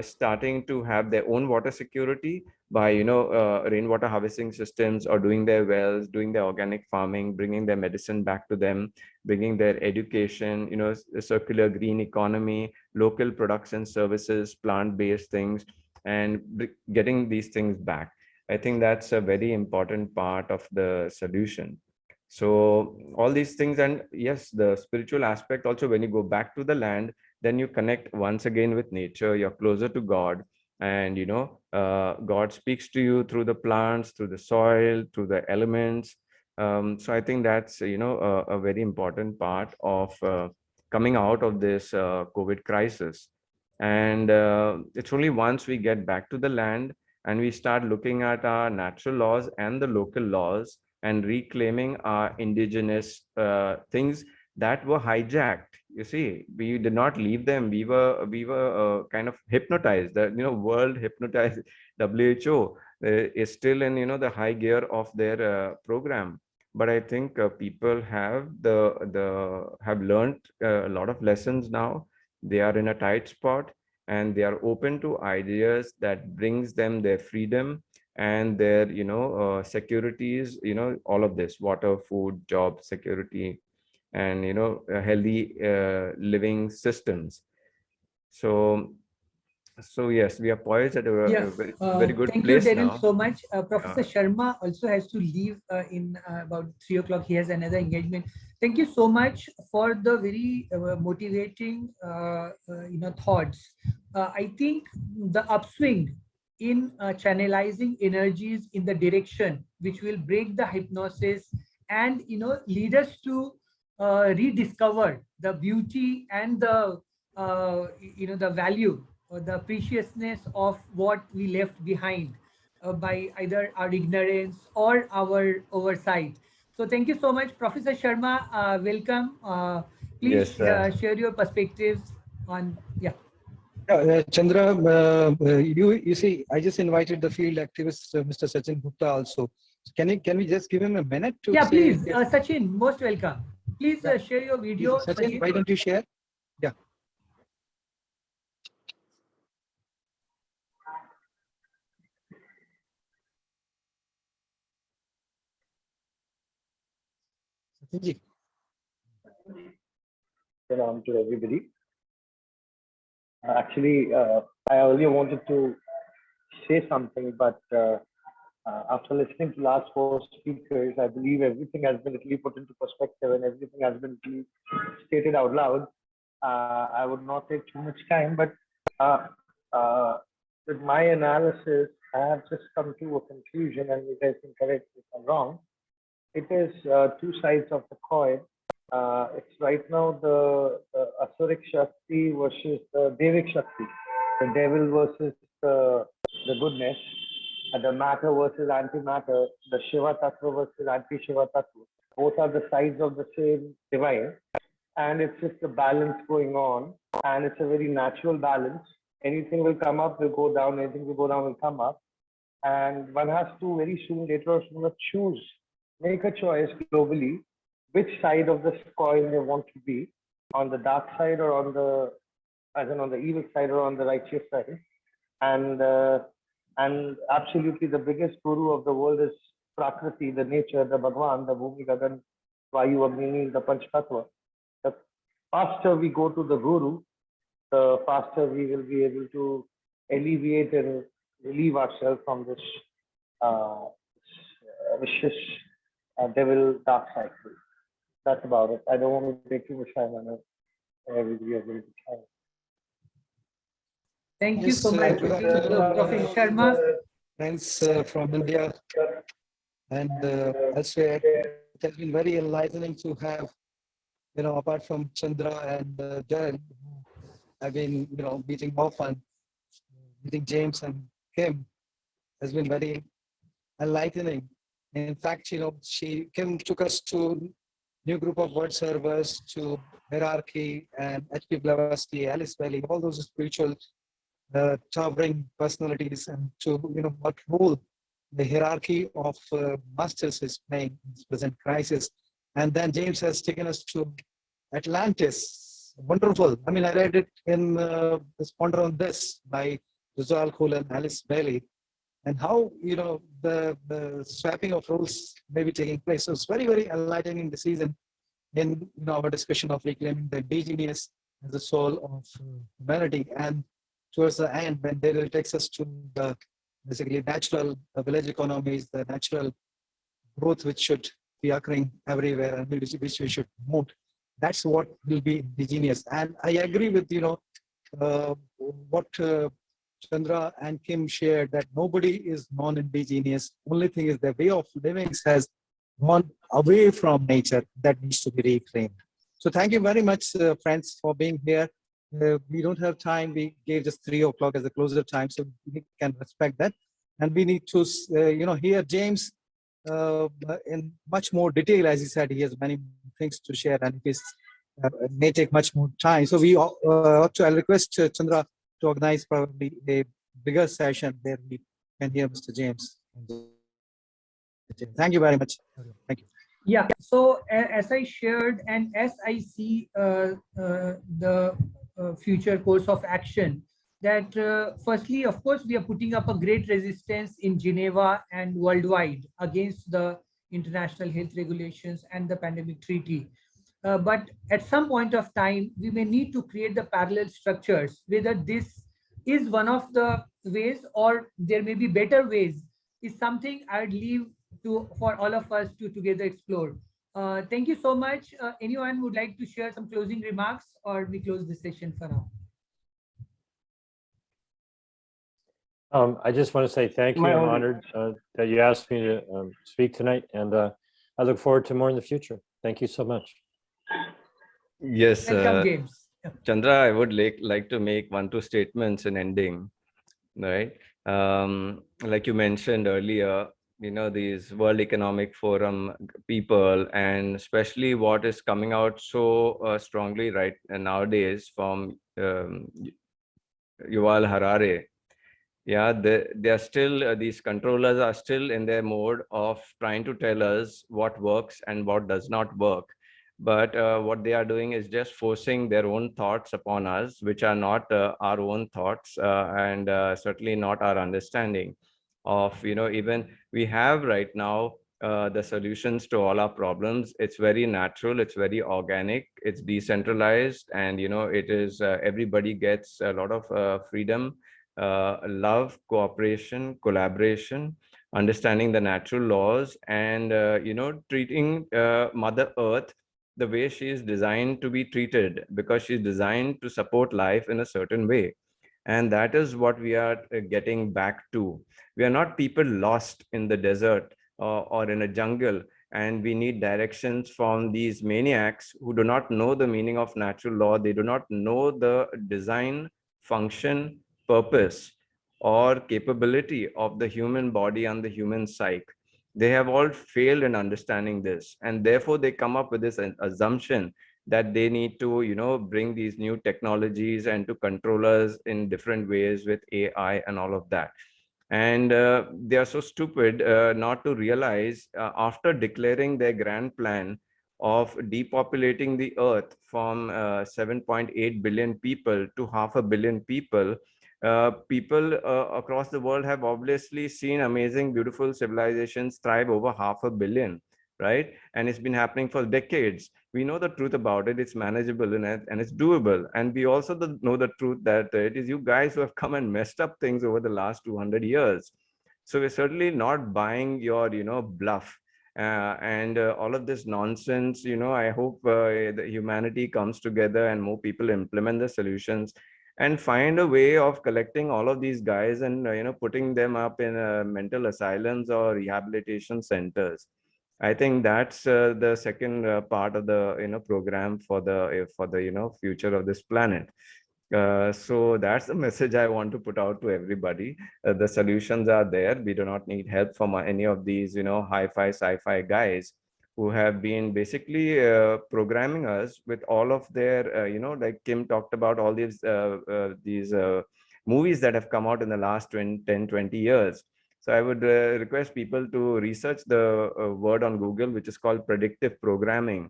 starting to have their own water security by rainwater harvesting systems, or doing their wells, doing their organic farming, bringing their medicine back to them, bringing their education, circular green economy, local products and services, plant-based things, and getting these things back. I think that's a very important part of the solution. So all these things, and yes, the spiritual aspect also, when you go back to the land, then you connect once again with nature, you're closer to God. And God speaks to you through the plants, through the soil, through the elements. So I think that's a very important part of coming out of this COVID crisis. And it's only once we get back to the land and we start looking at our natural laws and the local laws and reclaiming our indigenous things that were hijacked. You see, we did not leave them. We were kind of hypnotized. The world hypnotized. WHO is still in the high gear of their program. But I think people have have learned a lot of lessons now. They are in a tight spot, and they are open to ideas that brings them their freedom and their securities, all of this: water, food, job security, and healthy living systems. So yes, we are poised at a very, very good thank you, place Daryl, now. so much. Professor Sharma also has to leave in about 3 o'clock. He has another engagement. Thank you so much for the very motivating, thoughts. I think the upswing in channelizing energies in the direction which will break the hypnosis and lead us to rediscover the beauty and the the value or the preciousness of what we left behind by either our ignorance or our oversight. So thank you so much, Professor Sharma. Welcome. Please Yes, share your perspectives on, yeah. Chandra, you see, I just invited the field activist, Mr. Sachin Gupta also. Can we just give him a minute to Yeah, say? please, Sachin, most welcome. Please share your video, Sachin, why don't you share? Yeah. Sachin. Salam to everybody. Actually, I earlier wanted to say something, but after listening to last four speakers, I believe everything has been really put into perspective and everything has been really stated out loud. I would not take too much time, but uh, uh, with my analysis, I have just come to a conclusion, and you guys can correct me if I'm wrong. It is two sides of the coin. It's right now the Asuric Shakti versus the Devic Shakti, the devil versus the goodness, the matter versus antimatter, the Shiva Tattva versus anti-Shiva Tattva. Both are the sides of the same divine, and it's just a balance going on, and it's a very natural balance. Anything will come up, will go down, anything will go down, will come up. And one has to very soon, later or sooner, choose, make a choice globally, which side of the coin they want to be, on the dark side or on the, as in on the evil side or on the righteous side. And absolutely the biggest guru of the world is Prakriti, the nature, the Bhagwan, the Bhumi, Gagan, Vayu, Agni, the Panch Tattva. faster we go to the guru, the faster we will be able to alleviate and relieve ourselves from this vicious devil dark cycle. That's about it. I don't want to take too much time. I know everybody has very good time. Thank you Yes, so much, good afternoon, Professor Sharma. friends from India and elsewhere. It has been very enlightening to have, apart from Chandra and Jared, who have been, meeting often, meeting James and Kim has been very enlightening. In fact, Kim took us to new group of word servers, to hierarchy and H.P. Blavatsky, Alice Bailey, all those spiritual towering personalities, and to what role the hierarchy of masters is playing in this present crisis. And then James has taken us to Atlantis. Wonderful. I mean, I read it in this Ponder on This by Rizal Khul and Alice Bailey, and how the swapping of roles may be taking place. So it's very, very enlightening this season in our discussion of reclaiming the indigenous as the soul of humanity. And towards the end, when Daryl takes us to the basically natural village economies, the natural growth which should be occurring everywhere and which we should promote, that's what will be indigenous. And I agree with what Chandra and Kim shared, that nobody is non-indigenous. Only thing is the way of living has gone away from nature, that needs to be reclaimed. So thank you very much, friends, for being here. We don't have time. We gave just 3 o'clock as a closer time, so we can respect that. And we need to, hear James in much more detail. As he said, he has many things to share, and it may take much more time. So we I'll request Chandra to organize probably a bigger session where we can hear Mr. James. Thank you very much. Thank you. Yeah, so as I shared and as I see the future course of action, that firstly, of course, we are putting up a great resistance in Geneva and worldwide against the international health regulations and the pandemic treaty. But at some point of time, we may need to create the parallel structures, whether this is one of the ways or there may be better ways, is something I'd leave for all of us to together explore. Thank you so much. Anyone would like to share some closing remarks, or we close this session for now? I just want to say thank you. I'm honored that you asked me to speak tonight, and I look forward to more in the future. Thank you so much. Yes, Welcome, James. Chandra, I would like to make 1-2 statements in ending, right? Like you mentioned earlier, these World Economic Forum people, and especially what is coming out so strongly right nowadays from Yuval Harari. Yeah, they are still, these controllers are still in their mode of trying to tell us what works and what does not work. But what they are doing is just forcing their own thoughts upon us, which are not our own thoughts, and certainly not our understanding of, even we have right now the solutions to all our problems. It's very natural, it's very organic, it's decentralized, and, it is everybody gets a lot of freedom, love, cooperation, collaboration, understanding the natural laws, and treating Mother Earth the way she is designed to be treated, because she's designed to support life in a certain way. And that is what we are getting back to. We are not people lost in the desert or in a jungle, and we need directions from these maniacs who do not know the meaning of natural law. They do not know the design, function, purpose, or capability of the human body and the human psyche. They have all failed in understanding this, and therefore they come up with this assumption that they need to, bring these new technologies and to control us in different ways with AI and all of that. And they are so stupid not to realize, after declaring their grand plan of depopulating the earth from 7.8 billion people to 500 million people, people across the world have obviously seen amazing, beautiful civilizations thrive over 500 million. right? And it's been happening for decades. We know the truth about it. It's manageable and it's doable. And we also know the truth that it is you guys who have come and messed up things over the last 200 years. So we're certainly not buying your, bluff. And all of this nonsense, I hope the humanity comes together and more people implement the solutions and find a way of collecting all of these guys and putting them up in mental asylums or rehabilitation centers. I think that's the second part of the program for the future of this planet. So that's the message I want to put out to everybody. The solutions are there. We do not need help from any of these hi-fi sci-fi guys who have been basically programming us with all of their like Kim talked about all these movies that have come out in the last 10-20 years. So I would request people to research the word on Google, which is called predictive programming.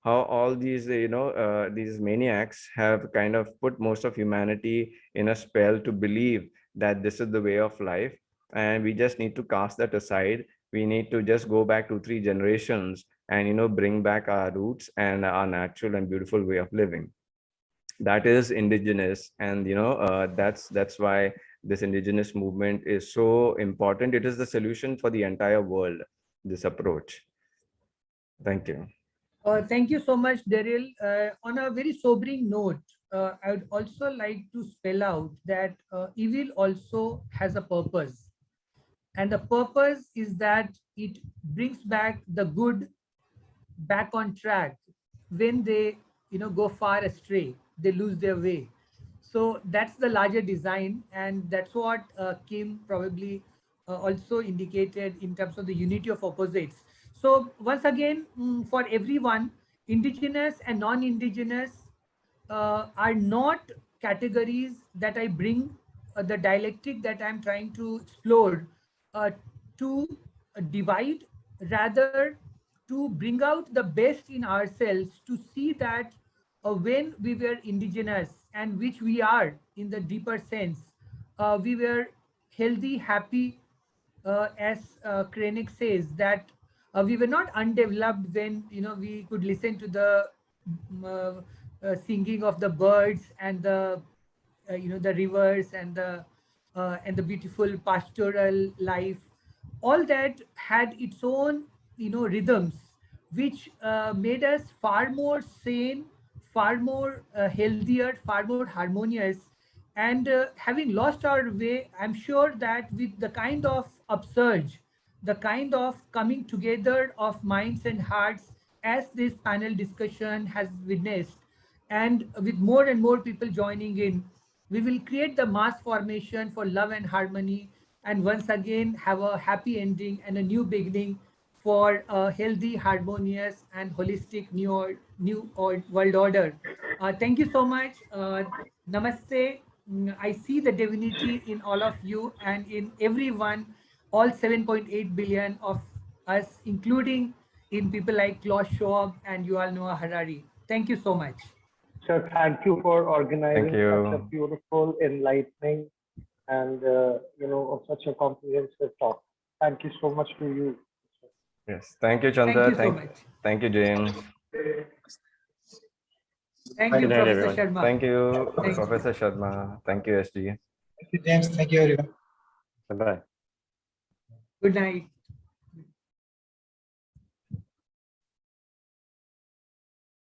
How all these these maniacs have kind of put most of humanity in a spell to believe that this is the way of life, and we just need to cast that aside. We need to just go back 2-3 generations and bring back our roots and our natural and beautiful way of living. That is indigenous, and that's why this indigenous movement is so important. It is the solution for the entire world, this approach. Thank you. Thank you so much, Daryl. On a very sobering note, I would also like to spell out that evil also has a purpose. And the purpose is that it brings back the good back on track when they go far astray, they lose their way. So that's the larger design, and that's what Kim probably also indicated in terms of the unity of opposites. So once again, for everyone, indigenous and non-indigenous are not categories that I bring the dialectic that I'm trying to explore uh, to divide, rather to bring out the best in ourselves, to see that when we were indigenous, and which we are in the deeper sense, we were healthy, happy, as Krennic says, that we were not undeveloped when we could listen to the singing of the birds and the the rivers and the beautiful pastoral life. All that had its own rhythms, which made us far more sane, far more healthier, far more harmonious. And having lost our way, I'm sure that with the kind of upsurge, the kind of coming together of minds and hearts, as this panel discussion has witnessed, and with more and more people joining in, we will create the mass formation for love and harmony, and once again have a happy ending and a new beginning for a healthy, harmonious, and holistic world order. Thank you so much. Namaste. I see the divinity in all of you and in everyone, all 7.8 billion of us, including in people like Klaus Schwab and Yuval Noah Harari. Thank you so much. Sir, thank you for organizing Thank you. such a beautiful, enlightening, and such a comprehensive talk. Thank you so much to you. Yes, thank you, Chandra. Thank you so much. Thank you, James. Thank you, Good night, Professor everyone. Sharma. Thank you, Thank you. Professor Sharma. Thank you, SG. Thank you, James. Thank you, everyone. Bye-bye. Good night.